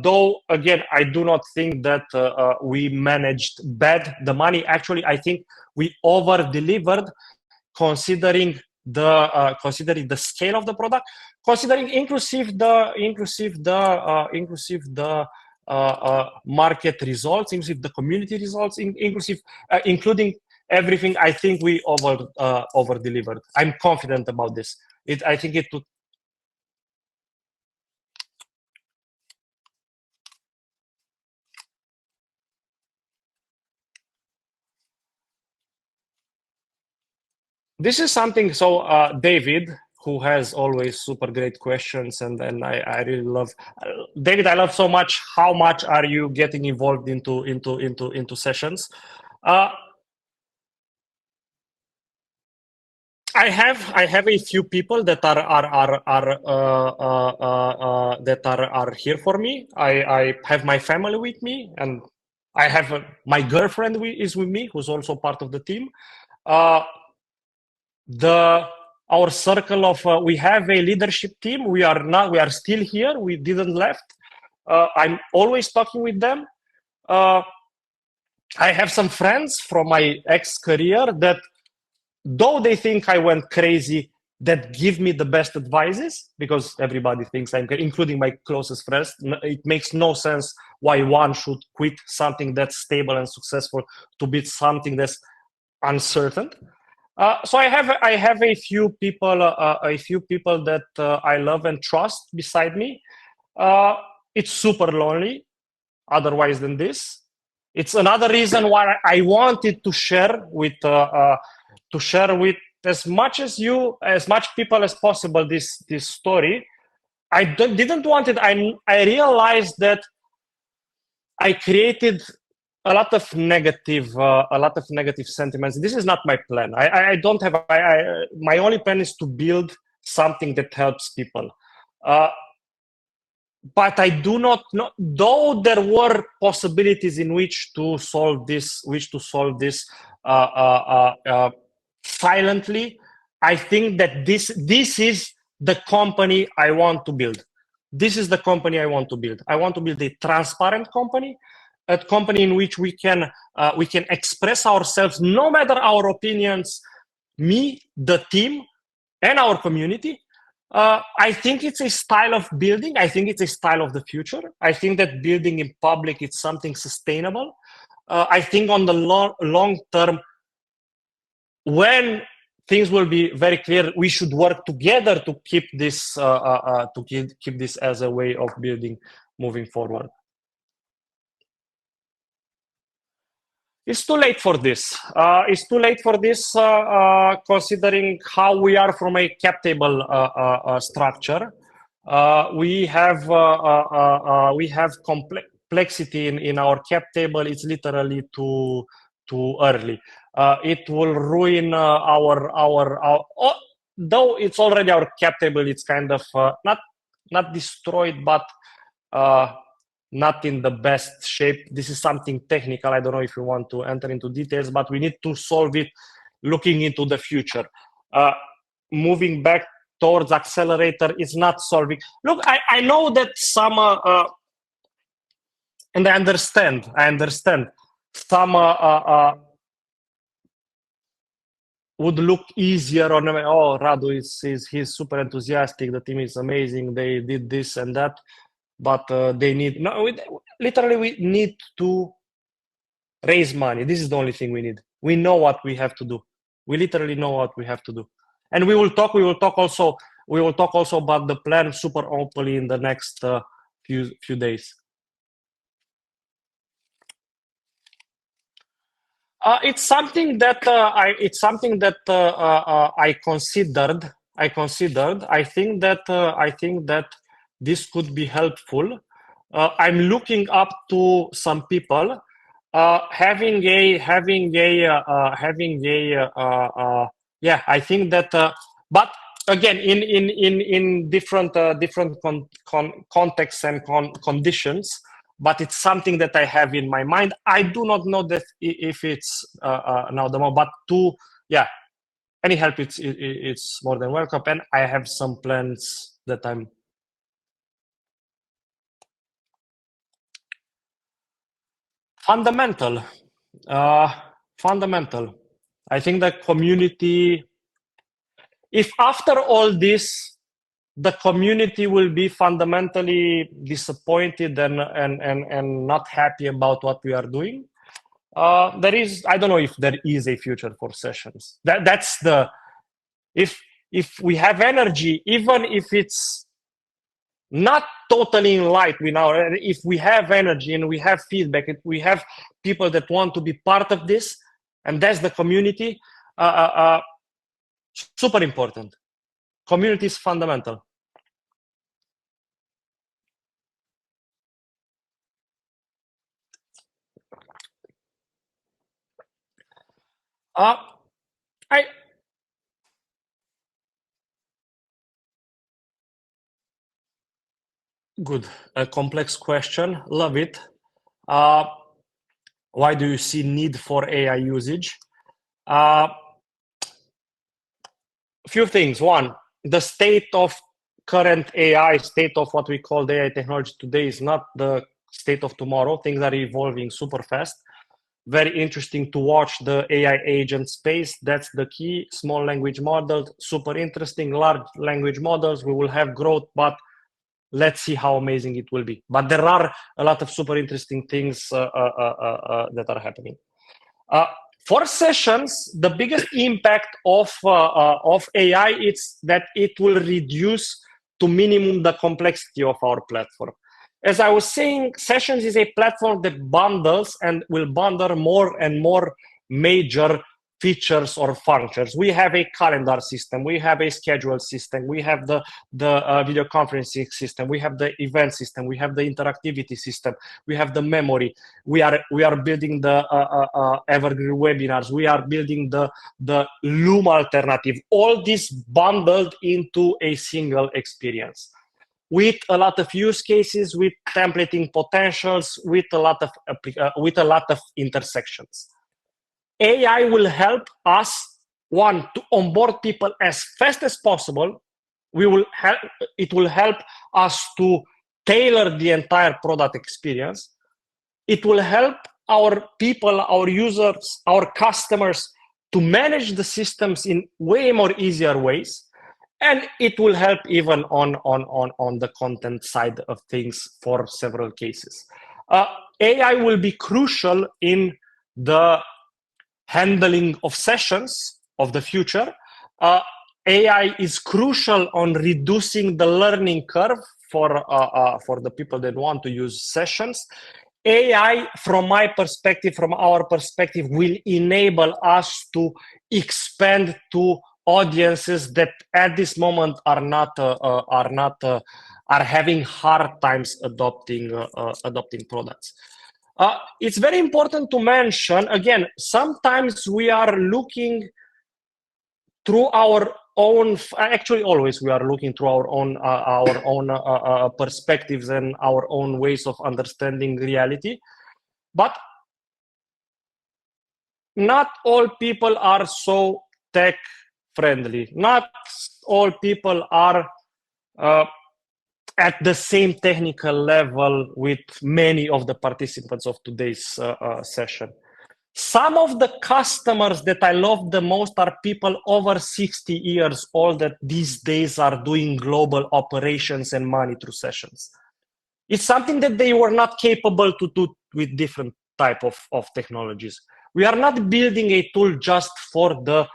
though again I do not think that we managed bad the money. Actually, I think we over delivered, considering the scale of the product, considering inclusive the market results, inclusive the community results, including everything. I think we over delivered. I'm confident about this. I think it would. This is something. So David, who has always super great questions, and I really love David. I love so much. How much are you getting involved into sessions? I have a few people that are here for me. I have my family with me, and I have my girlfriend is with me, who's also part of the team. Our circle of we have a leadership team. We are still here. We didn't left. I'm always talking with them. I have some friends from my ex-career that, though they think I went crazy, that give me the best advices, because everybody thinks I'm crazy, including my closest friends. It makes no sense why one should quit something that's stable and successful to build something that's uncertain. So I have a few people that I love and trust beside me. It's super lonely otherwise than this. It's another reason why I wanted to share with as much people as possible this story. Didn't want it. I realized that I created a lot of negative sentiments. This is not my plan. I don't have. My only plan is to build something that helps people. But I do not know. Though there were possibilities in which to solve this, silently, I think that this is the company I want to build. This is the company I want to build. I want to build a transparent company, a company in which we can express ourselves, no matter our opinions, me, the team, and our community. I think it's a style of building. I think it's a style of the future. I think that building in public is something sustainable. I think on the long term, when things will be very clear, we should work together to keep this keep this as a way of building moving forward. It's too late for this. It's too late for this, considering how we are from a cap table structure. We have complexity in our cap table. It's literally too early. It will ruin though it's already our cap table. It's kind of not destroyed, but not in the best shape. This is something technical. I don't know if you want to enter into details, but we need to solve it looking into the future. Moving back towards accelerator is not solving. Look, I know that some, and I understand some would look easier on, oh, Radu he's super enthusiastic, the team is amazing, they did this and that. But they need literally we need to raise money. This is the only thing we need. We know what we have to do. We literally know what we have to do, and we will talk also about the plan super openly in the next few days. It's something that I considered. I think that this could be helpful. I'm looking up to some people having a I think that but again in different contexts and conditions, but it's something that I have in my mind. I do not know that if it's now the moment, but any help it's more than welcome, and I have some plans that I'm fundamental. I think the community, if after all this, the community will be fundamentally disappointed and not happy about what we are doing, I don't know if there is a future for sessions. That's the, if we have energy, even if it's not totally in light with our, if we have energy and we have feedback, if we have people that want to be part of this, and that's the community, super important. Community is fundamental. Good. A complex question. Love it. Why do you see need for AI usage? Few things. One, the state of current AI, state of what we call the AI technology today is not the state of tomorrow. Things are evolving super fast. Very interesting to watch the AI agent space. That's the key. Small language models, super interesting. Large language models, we will have growth, but let's see how amazing it will be. But there are a lot of super interesting things that are happening. For sessions, the biggest impact of AI is that it will reduce to minimum the complexity of our platform. As I was saying, sessions is a platform that bundles and will bundle more and more major features or functions. We have a calendar system, we have a schedule system, we have the video conferencing system, we have the event system, we have the interactivity system, we have the memory. We are building the evergreen webinars. We are building the Loom alternative. All this bundled into a single experience, with a lot of use cases, with templating potentials, with a lot of intersections. AI will help us, one, to onboard people as fast as possible. It will help us to tailor the entire product experience. It will help our people, our users, our customers to manage the systems in way more easier ways. And it will help even on the content side of things for several cases. AI will be crucial in the handling of sessions of the future. AI is crucial on reducing the learning curve for the people that want to use sessions. AI, from my perspective, from our perspective, will enable us to expand to audiences that at this moment are having hard times adopting products. It's very important to mention, again, sometimes we are looking through our own, actually always we are looking through our own perspectives and our own ways of understanding reality. But not all people are so tech friendly. Not all people are at the same technical level with many of the participants of today's session. Some of the customers that I love the most are people over 60 years old that these days are doing global operations and money through sessions. It's something that they were not capable to do with different type of technologies. We are not building a tool just for the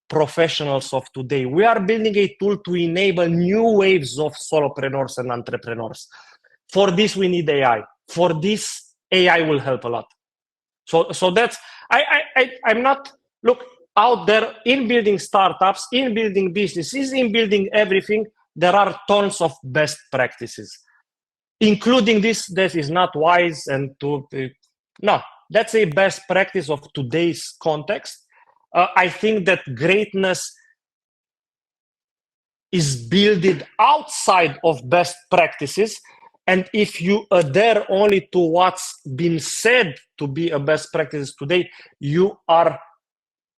professionals of today. We are building a tool to enable new waves of solopreneurs and entrepreneurs. For this, we need AI. For this, AI will help a lot. So that's, I'm not, look, out there in building startups, in building businesses, in building everything, there are tons of best practices. Including this, that is not wise and no, that's a best practice of today's context. I think that greatness is built outside of best practices. And if you adhere only to what's been said to be a best practice today, you are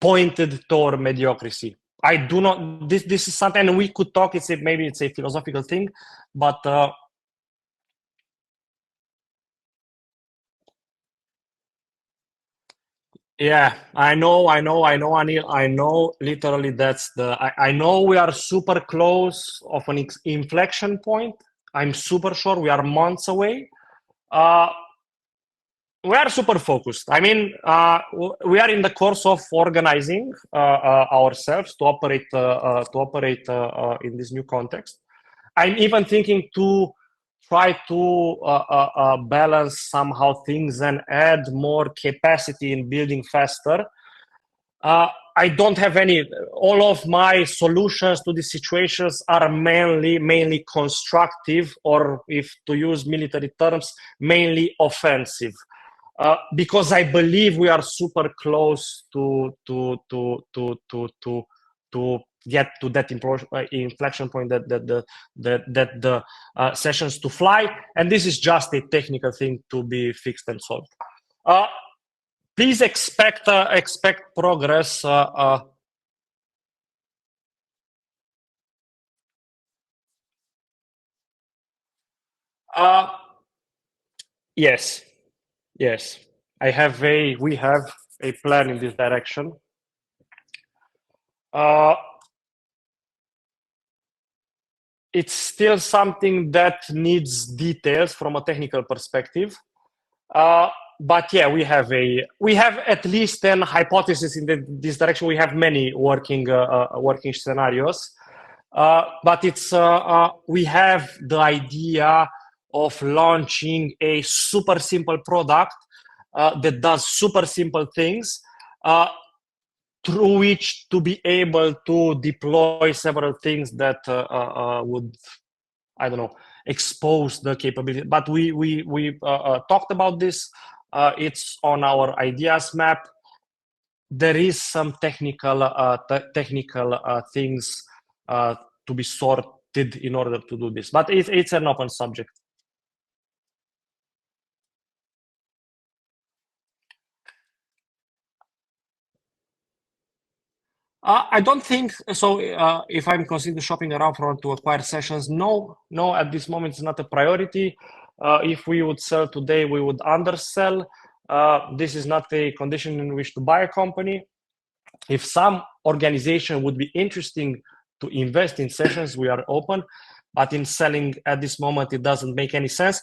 pointed toward mediocrity. I do not, this is something we could talk, maybe it's a philosophical thing, but yeah, I know, Anil. I know literally I know we are super close of an inflection point. I'm super sure we are months away. We are super focused. I mean, we are in the course of organizing ourselves to operate in this new context. I'm even thinking to try to balance somehow things and add more capacity in building faster. I don't have all of my solutions to these situations are mainly constructive, or if to use military terms, mainly offensive. Because I believe we are super close to get to that inflection point that the sessions to fly, and this is just a technical thing to be fixed and solved. Please expect progress. Yes. Yes, we have a plan in this direction. It's still something that needs details from a technical perspective. but yeah, we have at least 10 hypotheses in this direction. We have many working scenarios, but we have the idea of launching a super simple product that does super simple things, through which to be able to deploy several things that would, I don't know, expose the capability. But we talked about this. It's on our ideas map. There is some technical things to be sorted in order to do this, but it's an open subject. I don't think so. If I'm considering shopping around to acquire sessions, no, at this moment it's not a priority. If we would sell today, we would undersell. This is not a condition in which to buy a company. If some organization would be interesting to invest in sessions, we are open. But in selling at this moment, it doesn't make any sense.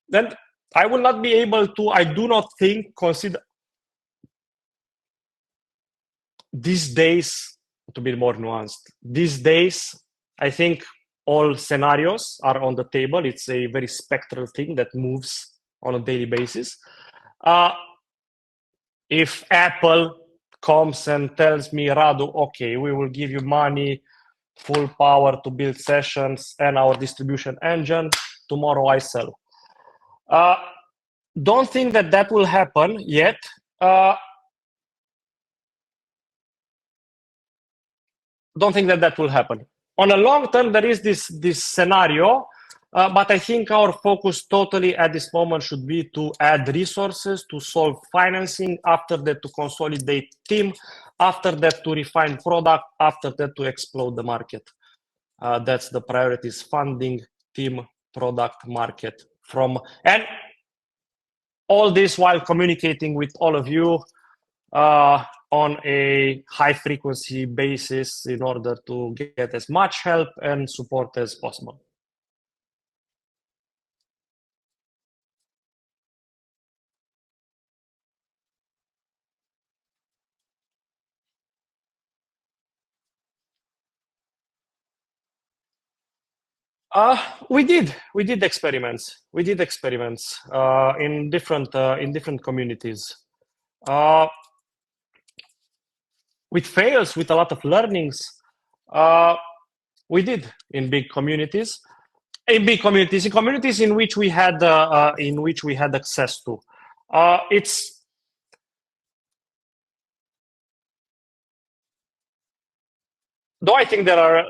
Then I will not be able to. I do not think consider. These days, to be more nuanced, these days, I think all scenarios are on the table. It's a very spectral thing that moves on a daily basis. If Apple comes and tells me, Radu, okay, we will give you money, full power to build sessions and our distribution engine, tomorrow I sell. Don't think that will happen yet. Don't think that will happen. On a long term, there is this scenario, but I think our focus totally at this moment should be to add resources, to solve financing, after that to consolidate team, after that to refine product, after that to explode the market. That's the priorities: funding, team, product, market. And all this while communicating with all of you on a high frequency basis in order to get as much help and support as possible. We did experiments. In different communities. With fails, with a lot of learnings. We did in big communities. In communities in which we had access to. Though I think there are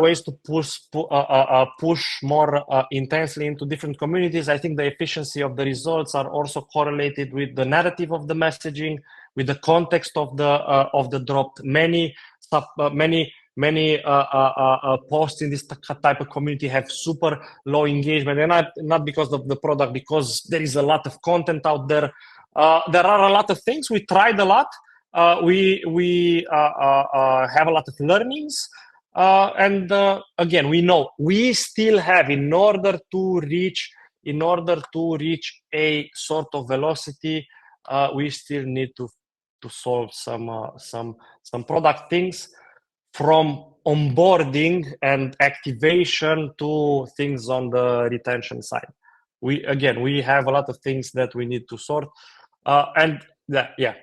ways to push more intensely into different communities. I think the efficiency of the results are also correlated with the narrative of the messaging, with the context of the drop. Many posts in this type of community have super low engagement, and not because of the product, because there is a lot of content out there. There are a lot of things. We tried a lot. We have a lot of learnings, and again, we know we still have, in order to reach a sort of velocity, we still need to solve some product things, from onboarding and activation to things on the retention side. We have a lot of things that we need to sort, and yeah.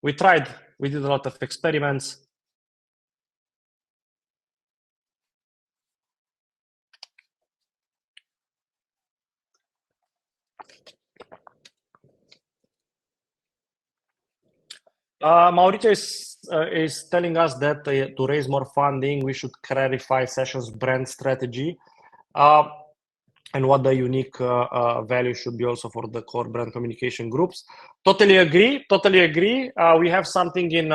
We tried. We did a lot of experiments. Mauricio is telling us that to raise more funding, we should clarify Sessions' brand strategy, and what the unique value should be also for the core brand communication groups. Totally agree. We have something in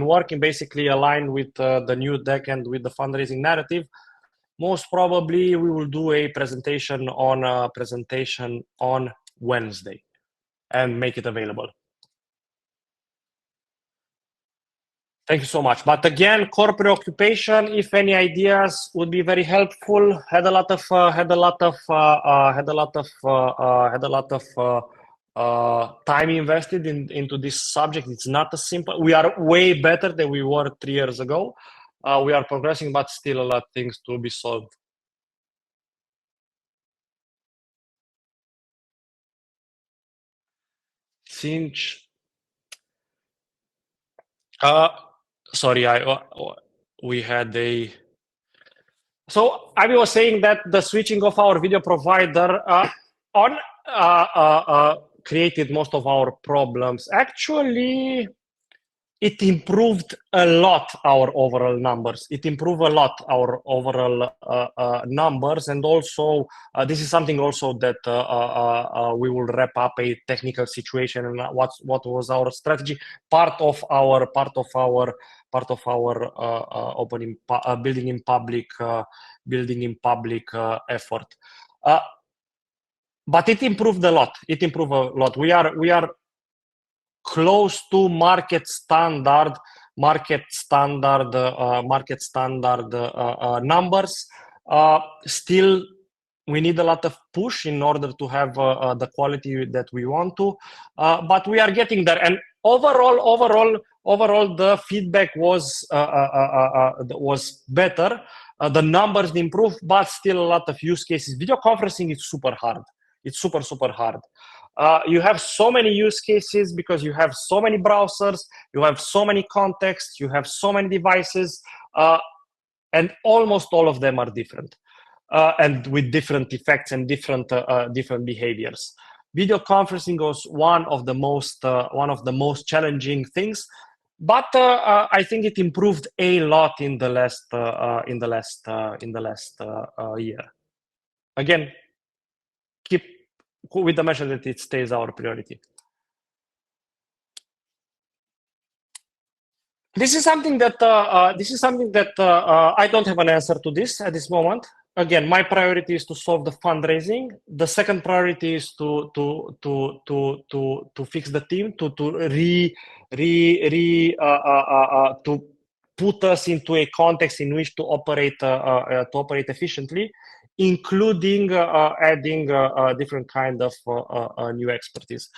working, basically aligned with the new deck and with the fundraising narrative. Most probably, we will do a presentation on Wednesday and make it available. Thank you so much. But again, core preoccupation, if any ideas, would be very helpful. Had a lot of time invested into this subject. It's not a simple. We are way better than we were 3 years ago. We are progressing, but still a lot of things to be solved. Since uh, sorry, we had a. So I was saying that the switching of our video provider on created most of our problems. Actually, it improved a lot our overall numbers. It improved a lot our overall numbers, and also this is something also that we will wrap up a technical situation and what was our strategy. Part of our opening building in public effort. But it improved a lot. It improved a lot. We are close to market standard numbers. Still, we need a lot of push in order to have the quality that we want to, but we are getting there. And overall, the feedback was better. The numbers improved, but still a lot of use cases. Video conferencing is super hard. It's super hard. You have so many use cases because you have so many browsers, you have so many contexts, you have so many devices, and almost all of them are different, and with different effects and different behaviors. Video conferencing was one of the most challenging things, but I think it improved a lot in the last year. Again, keep with the measure that it stays our priority. This is something that I don't have an answer to this at this moment. Again, my priority is to solve the fundraising. The second priority is to fix the team, to put us into a context in which to operate efficiently, including adding different kind of new expertise.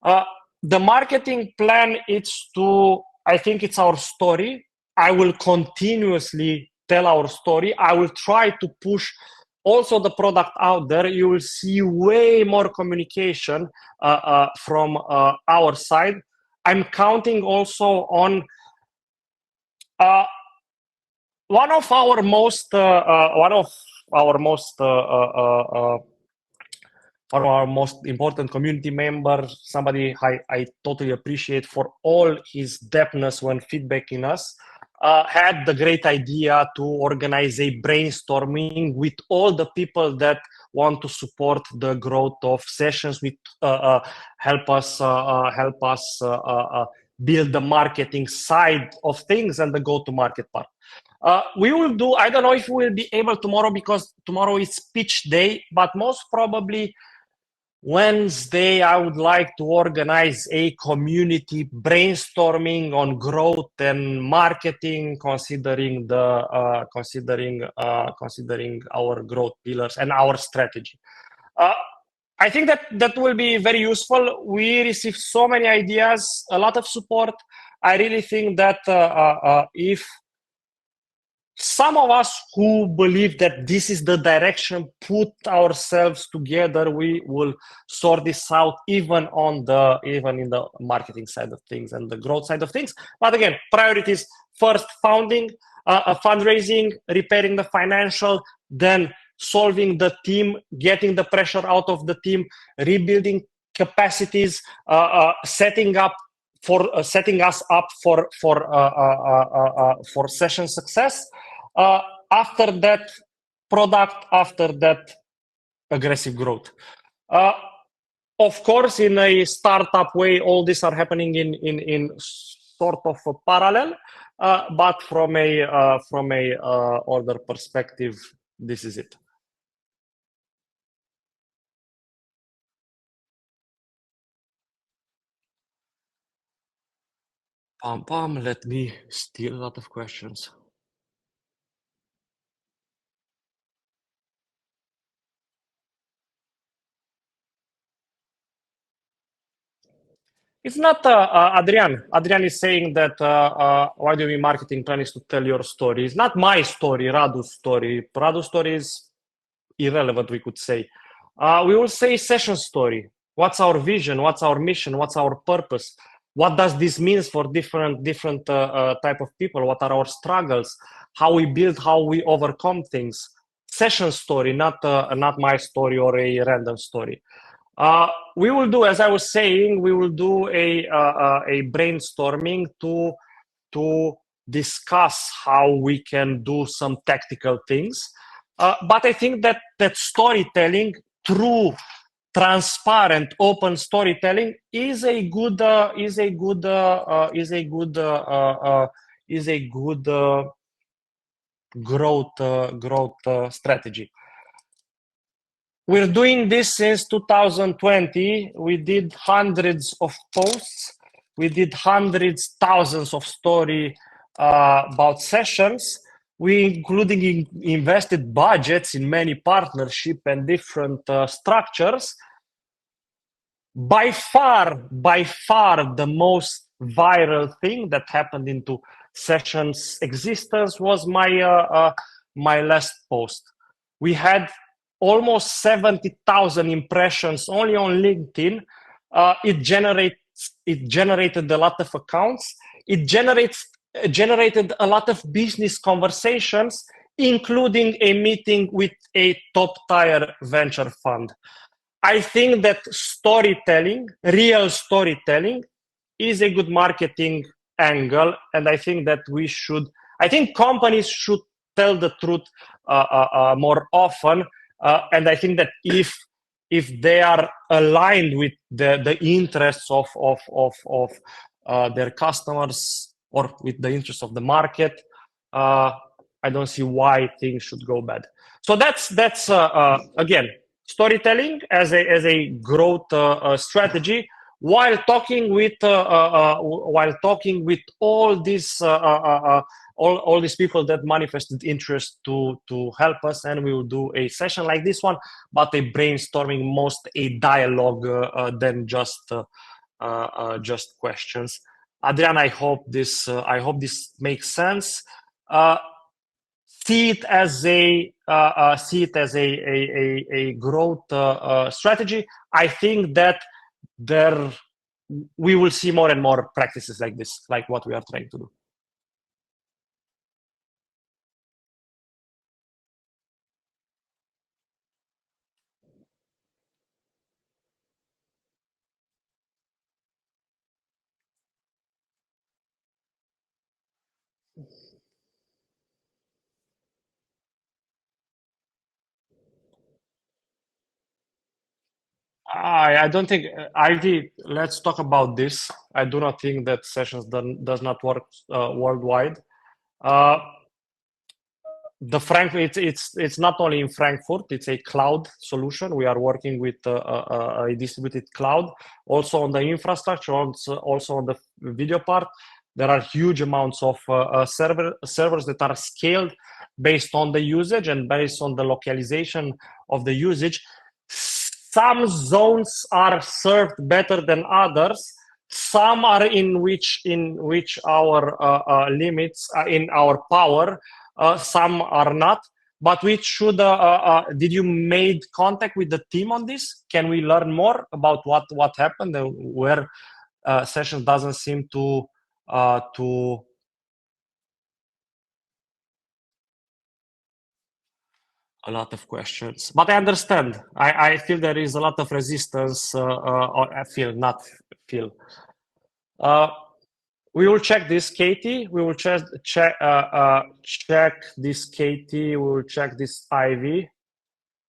The marketing plan is to. I think it's our story. I will continuously tell our story. I will try to push also the product out there. You will see way more communication from our side. I'm counting also on one of our most important community members, somebody I totally appreciate for all his depthness when feedbacking us, had the great idea to organize a brainstorming with all the people that want to support the growth of sessions, with help us build the marketing side of things and the go-to-market part. We will do, I don't know if we will be able tomorrow because tomorrow is pitch day, but most probably Wednesday, I would like to organize a community brainstorming on growth and marketing, considering our growth pillars and our strategy. I think that will be very useful. We received so many ideas, a lot of support. I really think that if some of us who believe that this is the direction, put ourselves together, we will sort this out even in the marketing side of things and the growth side of things. But again, priorities first: founding, fundraising, repairing the financial, then solving the team, getting the pressure out of the team, rebuilding capacities, setting us up for session success. After that, product. After that, aggressive growth. Of course, in a startup way, all these are happening in sort of a parallel. But from a order perspective, this is it. Let me steal a lot of questions. It's not Adrian. Adrian is saying that why do we marketing plan is to tell your story. It's not my story, Radu's story. Radu's story is irrelevant, we could say. We will say session story. What's our vision? What's our mission? What's our purpose? What does this mean for different type of people? What are our struggles? How we build, how we overcome things. Session story, not my story or a random story. We will do, as I was saying, we will do a brainstorming to discuss how we can do some tactical things. But I think that storytelling, true, transparent, open storytelling, is a good growth strategy. We're doing this since 2020. We did hundreds of posts. We did hundreds, thousands of story about sessions. We including invested budgets in many partnership and different structures. By far, the most viral thing that happened into sessions existence was my last post. We had almost 70,000 impressions only on LinkedIn. It generated a lot of accounts. It generated a lot of business conversations, including a meeting with a top-tier venture fund. I think that storytelling, real storytelling, is a good marketing angle, and I think that I think companies should tell the truth more often. And I think that if they are aligned with the interests of their customers or with the interests of the market, I don't see why things should go bad. So that's again, storytelling as a growth strategy, while talking with all these all these people that manifested interest to help us, and we will do a session like this one, but a brainstorming, most a dialogue than just questions. Adrian, I hope this makes sense. See it as a growth strategy. I think that we will see more and more practices like this, like what we are trying to do. I don't think Ivy. Let's talk about this. I do not think that sessions does not work worldwide. It's not only in Frankfurt. It's a cloud solution. We are working with a distributed cloud. Also on the infrastructure, also on the video part, there are huge amounts of servers that are scaled based on the usage and based on the localization of the usage. Some zones are served better than others. Some are in which our limits in our power. Some are not. But which should did you made contact with the team on this? Can we learn more about what happened and where sessions doesn't seem to a lot of questions, but I understand. I feel there is a lot of resistance. I feel. We will check this, Katie. We will check this, Katie. We will check this, Ivy.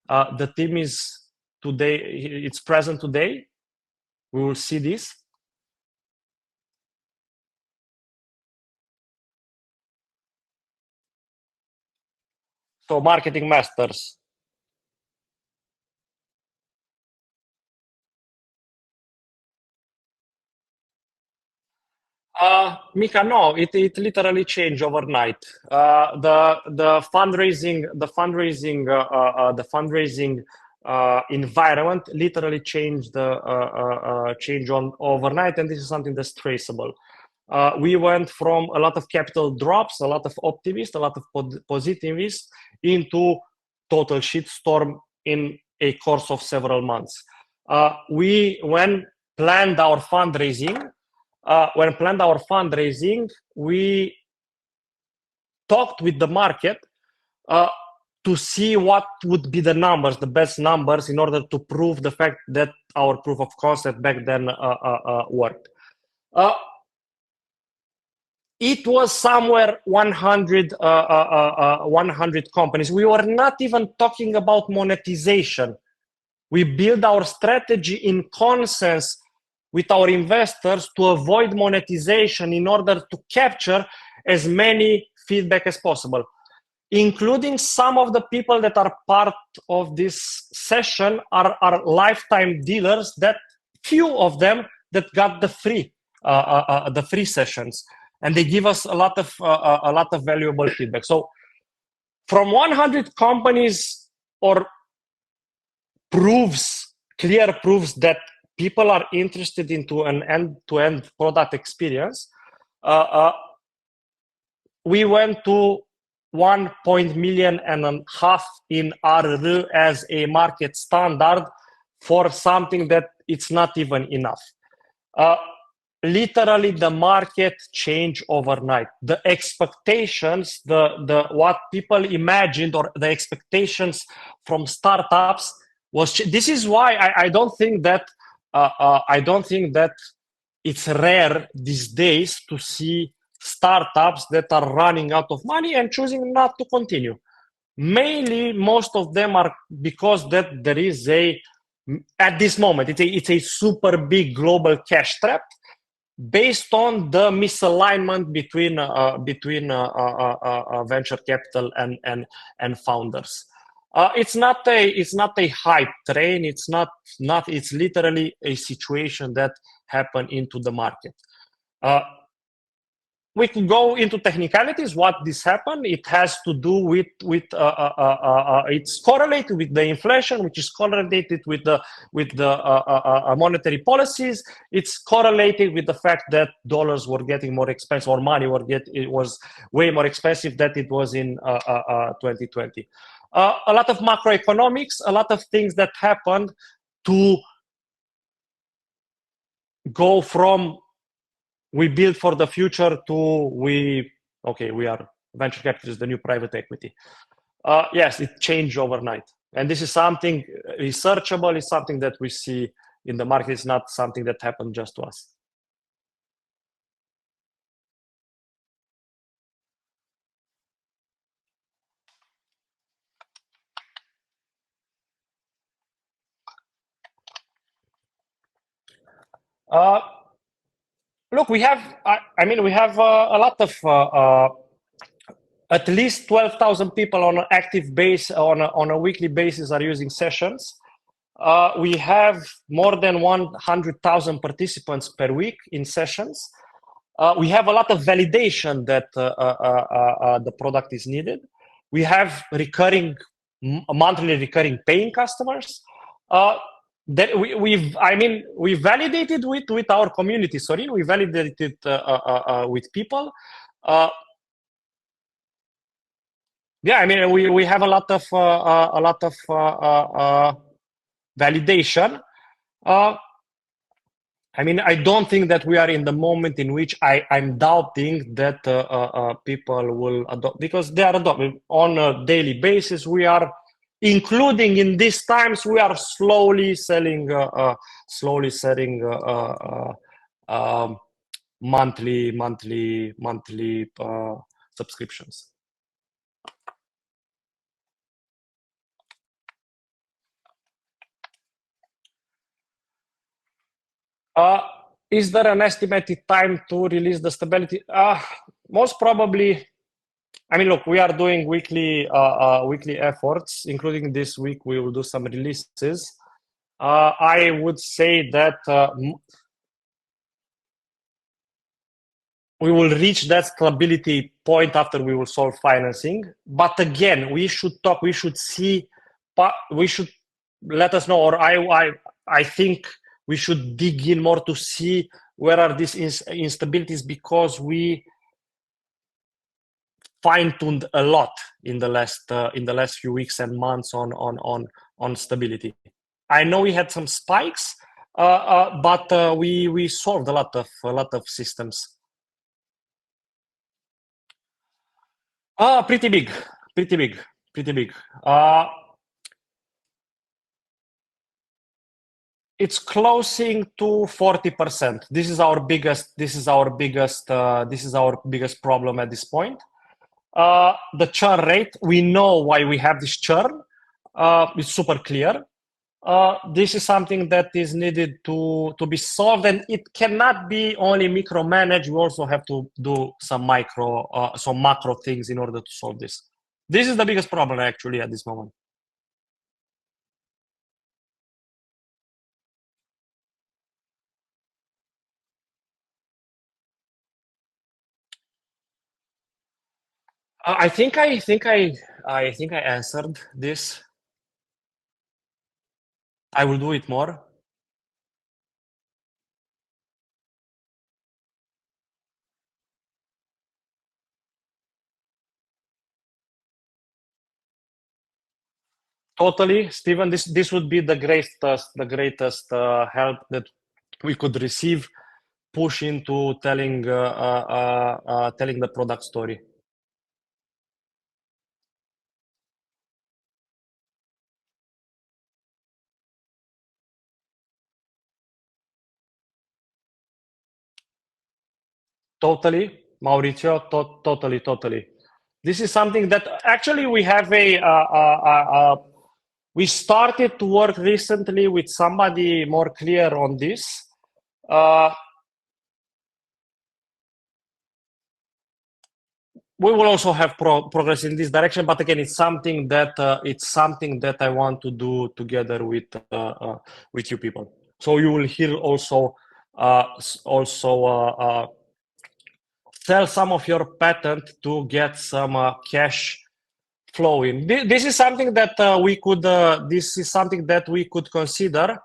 The team is today. It's present today. We will see this. So marketing masters. Mika, no, it literally changed overnight. The fundraising environment literally changed change on overnight, and this is something that's traceable. We went from a lot of capital drops, a lot of optimists, a lot of positivists, into total shitstorm in a course of several months. When planned our fundraising, we talked with the market to see what would be the numbers, the best numbers, in order to prove the fact that our proof of concept back then worked. It was somewhere 100 companies. We were not even talking about monetization. We build our strategy in consensus with our investors to avoid monetization in order to capture as many feedback as possible, including some of the people that are part of this session are lifetime dealers, that few of them that got the free sessions, and they give us a lot of valuable feedback. So from 100 companies, or clear proofs that people are interested into an end-to-end product experience, we went to 1.5 million in RR as a market standard for something that it's not even enough. Literally, the market changed overnight. The expectations, the what people imagined, or the expectations from startups was. This is why I don't think that it's rare these days to see startups that are running out of money and choosing not to continue. Mainly, most of them are because that there is at this moment, it's a super big global cash trap based on the misalignment between venture capital and founders. It's not a hype train. It's literally a situation that happened into the market. We can go into technicalities. What this happened? It has to do with it's correlated with the inflation, which is correlated with the monetary policies. It's correlated with the fact that dollars were getting more expensive, or money it was way more expensive than it was in 2020. A lot of macroeconomics, a lot of things that happened to go from we build for the future to we are venture capitalists, the new private equity. Yes, it changed overnight. And this is something researchable, it's something that we see in the market. It's not something that happened just to us. Look, we have a lot of at least 12,000 people on an active base on a weekly basis are using sessions. We have more than 100,000 participants per week in sessions. We have a lot of validation that the product is needed. We have monthly recurring paying customers. That we validated with our community. Sorry, we validated with people. We have a lot of validation. I don't think that we are in the moment in which I'm doubting that people will adopt, because they are adopting on a daily basis. We are, including in these times, we are slowly selling monthly subscriptions. Is there an estimated time to release the stability? Most probably. Look, we are doing weekly efforts, including this week. We will do some releases. I would say that we will reach that stability point after we will solve financing. But again, we should let us know, or I think we should dig in more to see where are these instabilities, because we fine-tuned a lot in the last few weeks and months on stability. I know we had some spikes, but we solved a lot of systems. Pretty big, pretty big, pretty big. It's closing to 40%. This is our biggest problem at this point. The churn rate, we know why we have this churn. It's super clear. This is something that is needed to be solved, and it cannot be only micromanaged. We also have to do some macro things in order to solve this. This is the biggest problem actually at this moment. I think I answered this. I will do it more. Totally, Stephen. This would be the greatest help that we could receive. Push into telling the product story. Totally, Mauricio. Totally. This is something that actually we have we started to work recently with somebody more clear on this. We will also have progress in this direction, but again, it's something that I want to do together with you people. So you will hear also sell some of your patent to get some cash flow in. This is something that we could. This is something that we could consider.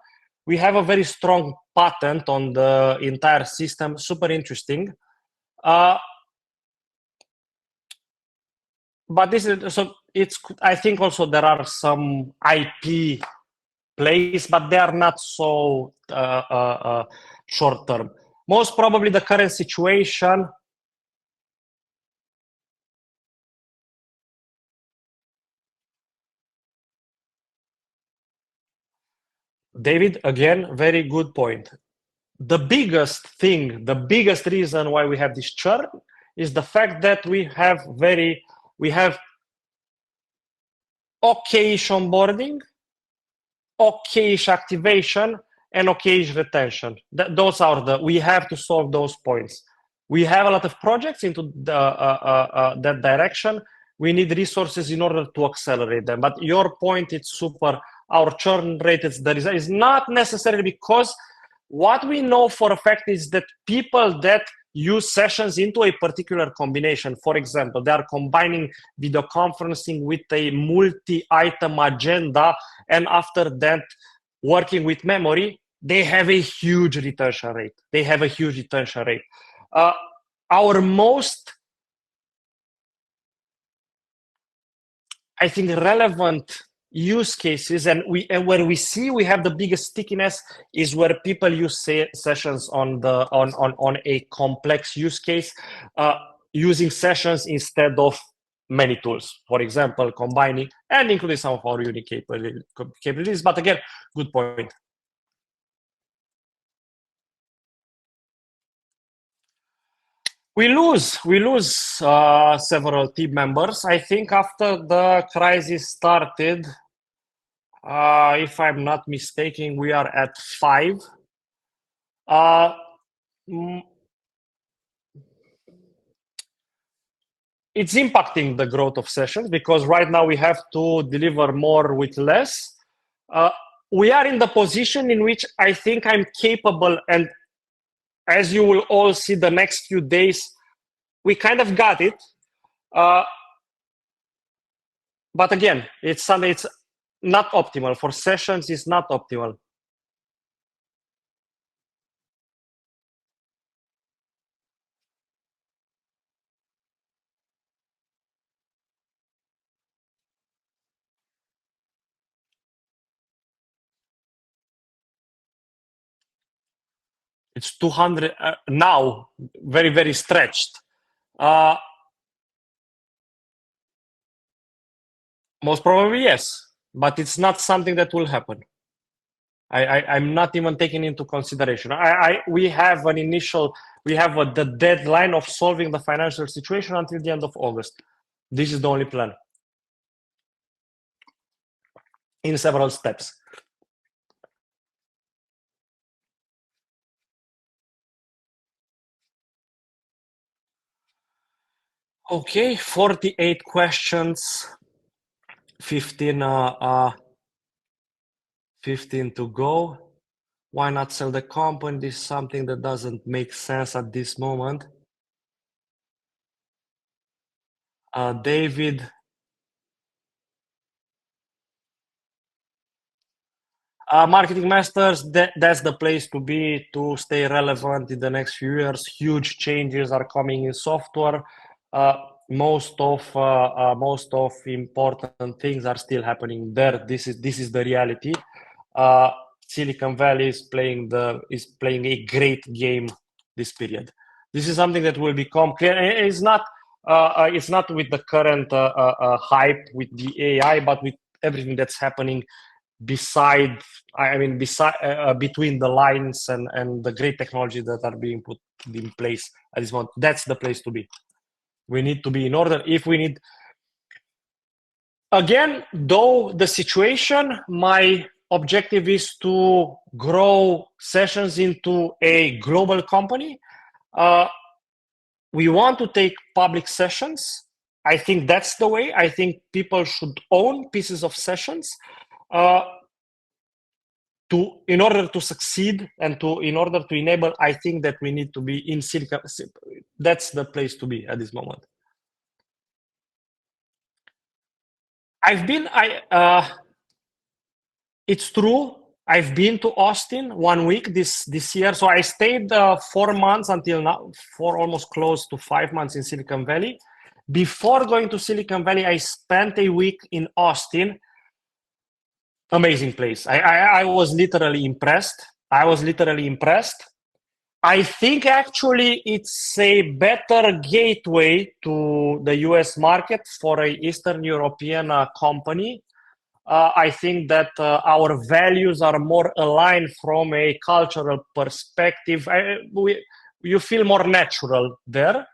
We have a very strong patent on the entire system. Super interesting. But this is so. It's. I think also there are some IP plays, but they are not so short term. Most probably the current situation. David, again, very good point. The biggest thing, the biggest reason why we have this churn is the fact that we have okayish onboarding, okayish activation, and okayish retention. We have to solve those points. We have a lot of projects into that direction. We need resources in order to accelerate them. But your point is super. Our churn rate is not necessarily because what we know for a fact is that people that use sessions into a particular combination, for example, they are combining video conferencing with a multi-item agenda, and after that, working with memory, they have a huge retention rate. Our most, I think, relevant use cases and where we see we have the biggest stickiness is where people use sessions on a complex use case, using sessions instead of many tools, for example, combining and including some of our unique capabilities. But again, good point. We lose several team members. I think after the crisis started, if I'm not mistaken, we are at 5. It's impacting the growth of sessions because right now we have to deliver more with less. We are in the position in which I think I'm capable, and as you will all see the next few days, we kind of got it. But again, it's not optimal. For sessions, it's not optimal. It's 200 now, very, very stretched. Most probably, yes, but it's not something that will happen. I'm not even taking into consideration. We have the deadline of solving the financial situation until the end of August. This is the only plan in several steps. Okay, 48 questions, 15 to go. Why not sell the company? This is something that doesn't make sense at this moment. David, marketing masters, that's the place to be to stay relevant in the next few years. Huge changes are coming in software. Most of important things are still happening there. This is the reality. Silicon Valley is playing a great game this period. This is something that will become clear. It's not with the current hype with the AI, but with everything that's happening between the lines and the great technology that are being put in place at this moment. That's the place to be. We need to be in order. If we need, again, though the situation, my objective is to grow sessions into a global company. We want to take public sessions. I think that's the way. I think people should own pieces of sessions. In order to succeed and in order to enable, I think that we need to be in Silicon. That's the place to be at this moment. It's true. I've been to Austin 1 week this year. So I stayed 4 months until now, almost close to 5 months in Silicon Valley. Before going to Silicon Valley, I spent a week in Austin. Amazing place. I was literally impressed. I think actually it's a better gateway to the US market for a Eastern European company. I think that our values are more aligned from a cultural perspective. You feel more natural there.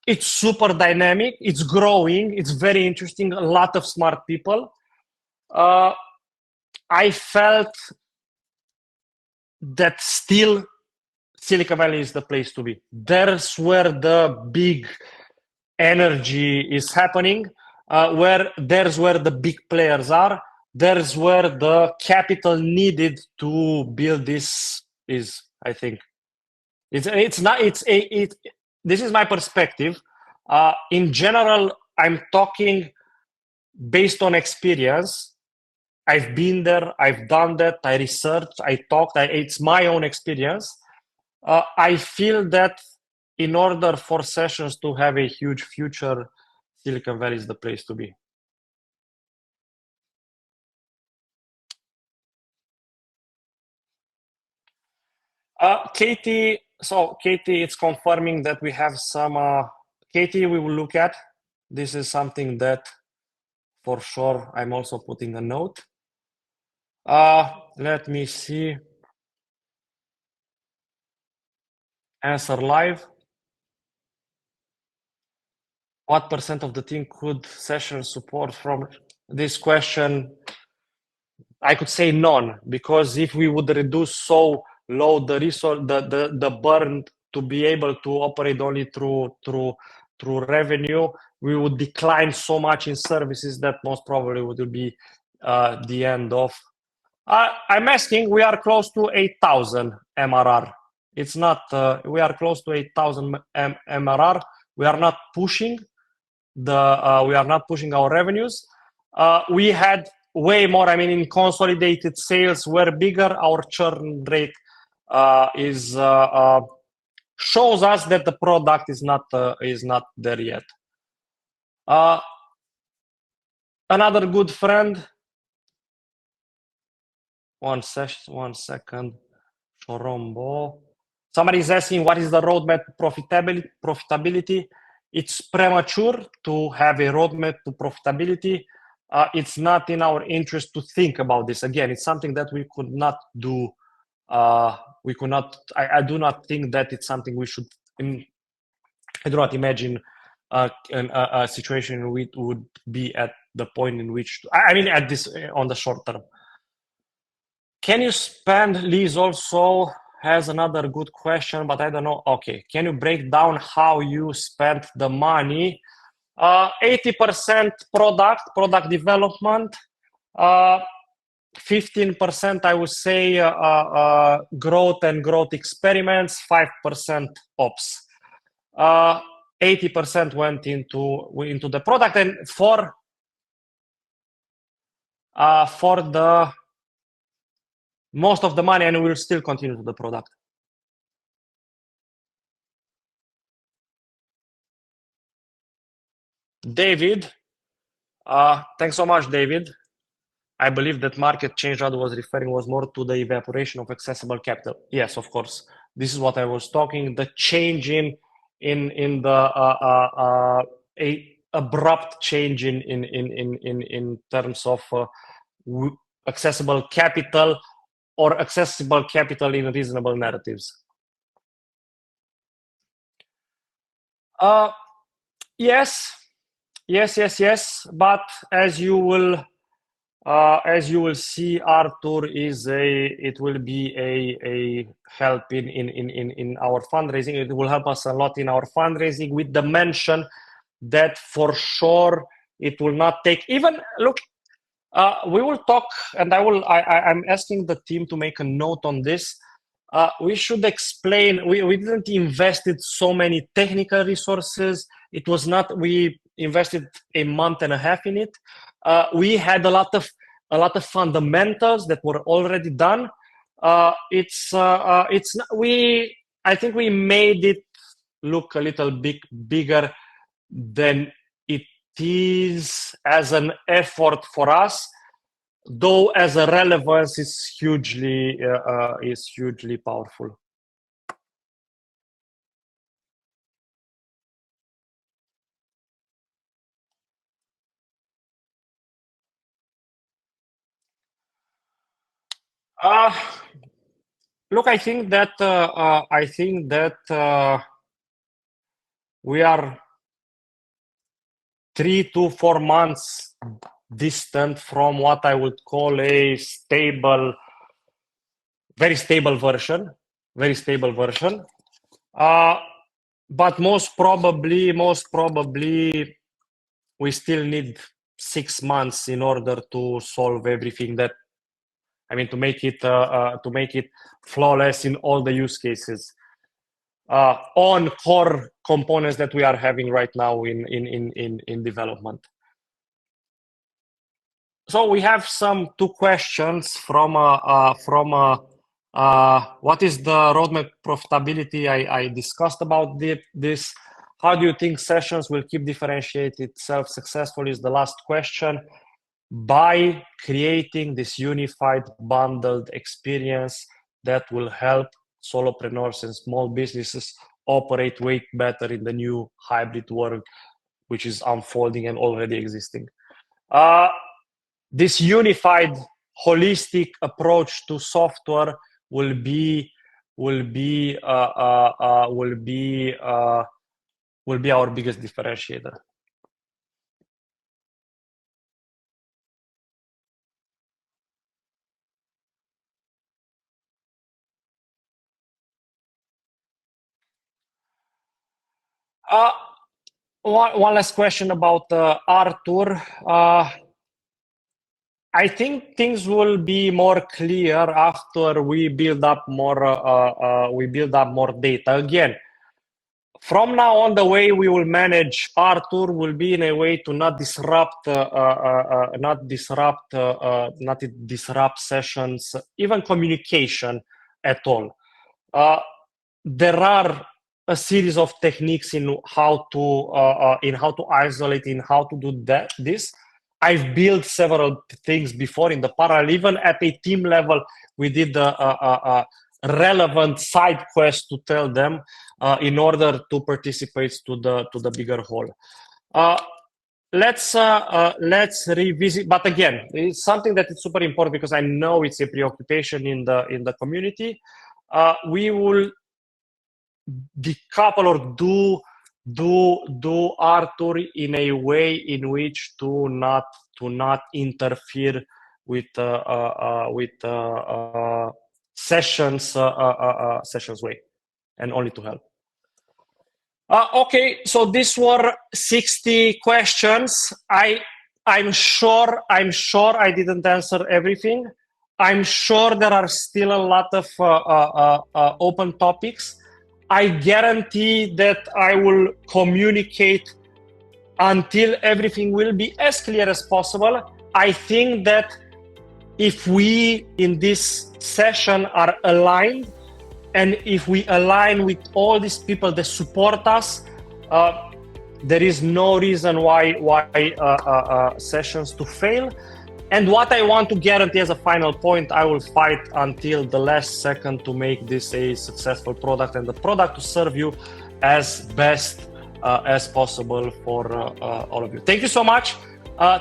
It's super dynamic. It's growing. It's very interesting. A lot of smart people. I felt that still Silicon Valley is the place to be. There's where the big energy is happening. There's where the big players are. There's where the capital needed to build this is. I think this is my perspective. In general, I'm talking based on experience. I've been there. I've done that. I researched. I talked. It's my own experience. I feel that in order for sessions to have a huge future, Silicon Valley is the place to be. Katie, it's confirming that we have some. Katie, we will look at. This is something that for sure I'm also putting a note. Let me see. Answer live. What % of the team could session support from this question? I could say none, because if we would reduce so low the resource, the burn to be able to operate only through revenue, we would decline so much in services that most probably would be the end of. I'm asking. We are close to 8,000 MRR. It's not. We are close to 8,000 MRR. We are not pushing. we are not pushing our revenues. We had way more. I mean, in consolidated sales were bigger. Our churn rate shows us that the product is not there yet. Another good friend. One second. Chorombo. Somebody is asking, what is the roadmap to profitability? It's premature to have a roadmap to profitability. It's not in our interest to think about this. Again, it's something that we could not do. We could not. I do not think that it's something we should. I do not imagine a situation in which would be at the point in which. I mean, at this on the short term. Can you spend? Liz also has another good question, but I don't know. Okay, can you break down how you spent the money? 80% product development, 15% I would say growth and growth experiments, 5% ops. 80% went into the product, and for the most of the money, and we will still continue to the product. David, thanks so much, David. I believe that market change Radu was referring was more to the evaporation of accessible capital. Yes, of course. This is what I was talking. The change in the abrupt change in terms of accessible capital or accessible capital in reasonable narratives. Yes. But as you will see, Arthur it will be a help in our fundraising. It will help us a lot in our fundraising, with the mention that for sure it will not take even look. We will talk, and I'm asking the team to make a note on this. We should explain. We didn't invested so many technical resources. It was not. We invested a month and a half in it. We had a lot of fundamentals that were already done. I think we made it look a little bit bigger than it is as an effort for us, though as a relevance is hugely powerful. Look, I think that we are 3 to 4 months distant from what I would call a very stable version. But most probably, we still need 6 months in order to solve everything that. I mean, to make it flawless in all the use cases on core components that we are having right now in development. So we have two questions from what is the roadmap profitability? I discussed about this. How do you think sessions will keep differentiate itself successfully is the last question. By creating this unified bundled experience that will help solopreneurs and small businesses operate way better in the new hybrid world, which is unfolding and already existing. This unified, holistic approach to software will be our biggest differentiator. One last question about Arthur. I think things will be more clear after we build up more data. Again, From now on, the way we will manage Arthur will be in a way to not disrupt sessions, even communication at all. There are a series of techniques in how to isolate, in how to do this. I've built several things before in the parallel. Even at a team level, we did relevant side quest to tell them in order to participate to the bigger whole. Let's revisit, but again, it's something that is super important because I know it's a preoccupation in the community. We will decouple or do Arthur in a way in which to not interfere with sessions way, and only to help. Okay, so these were 60 questions. I'm sure I didn't answer everything. I'm sure there are still a lot of open topics. I guarantee that I will communicate until everything will be as clear as possible. I think that if we in this session are aligned, and if we align with all these people that support us, there is no reason why sessions to fail. And what I want to guarantee as a final point, I will fight until the last second to make this a successful product and the product to serve you as best as possible for all of you. Thank you so much.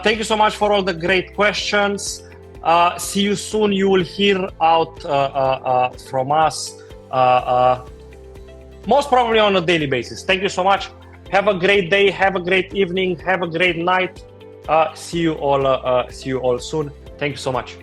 Thank you so much for all the great questions. See you soon. You will hear out from us most probably on a daily basis. Thank you so much. Have a great day. Have a great evening. Have a great night. See you all soon. Thank you so much.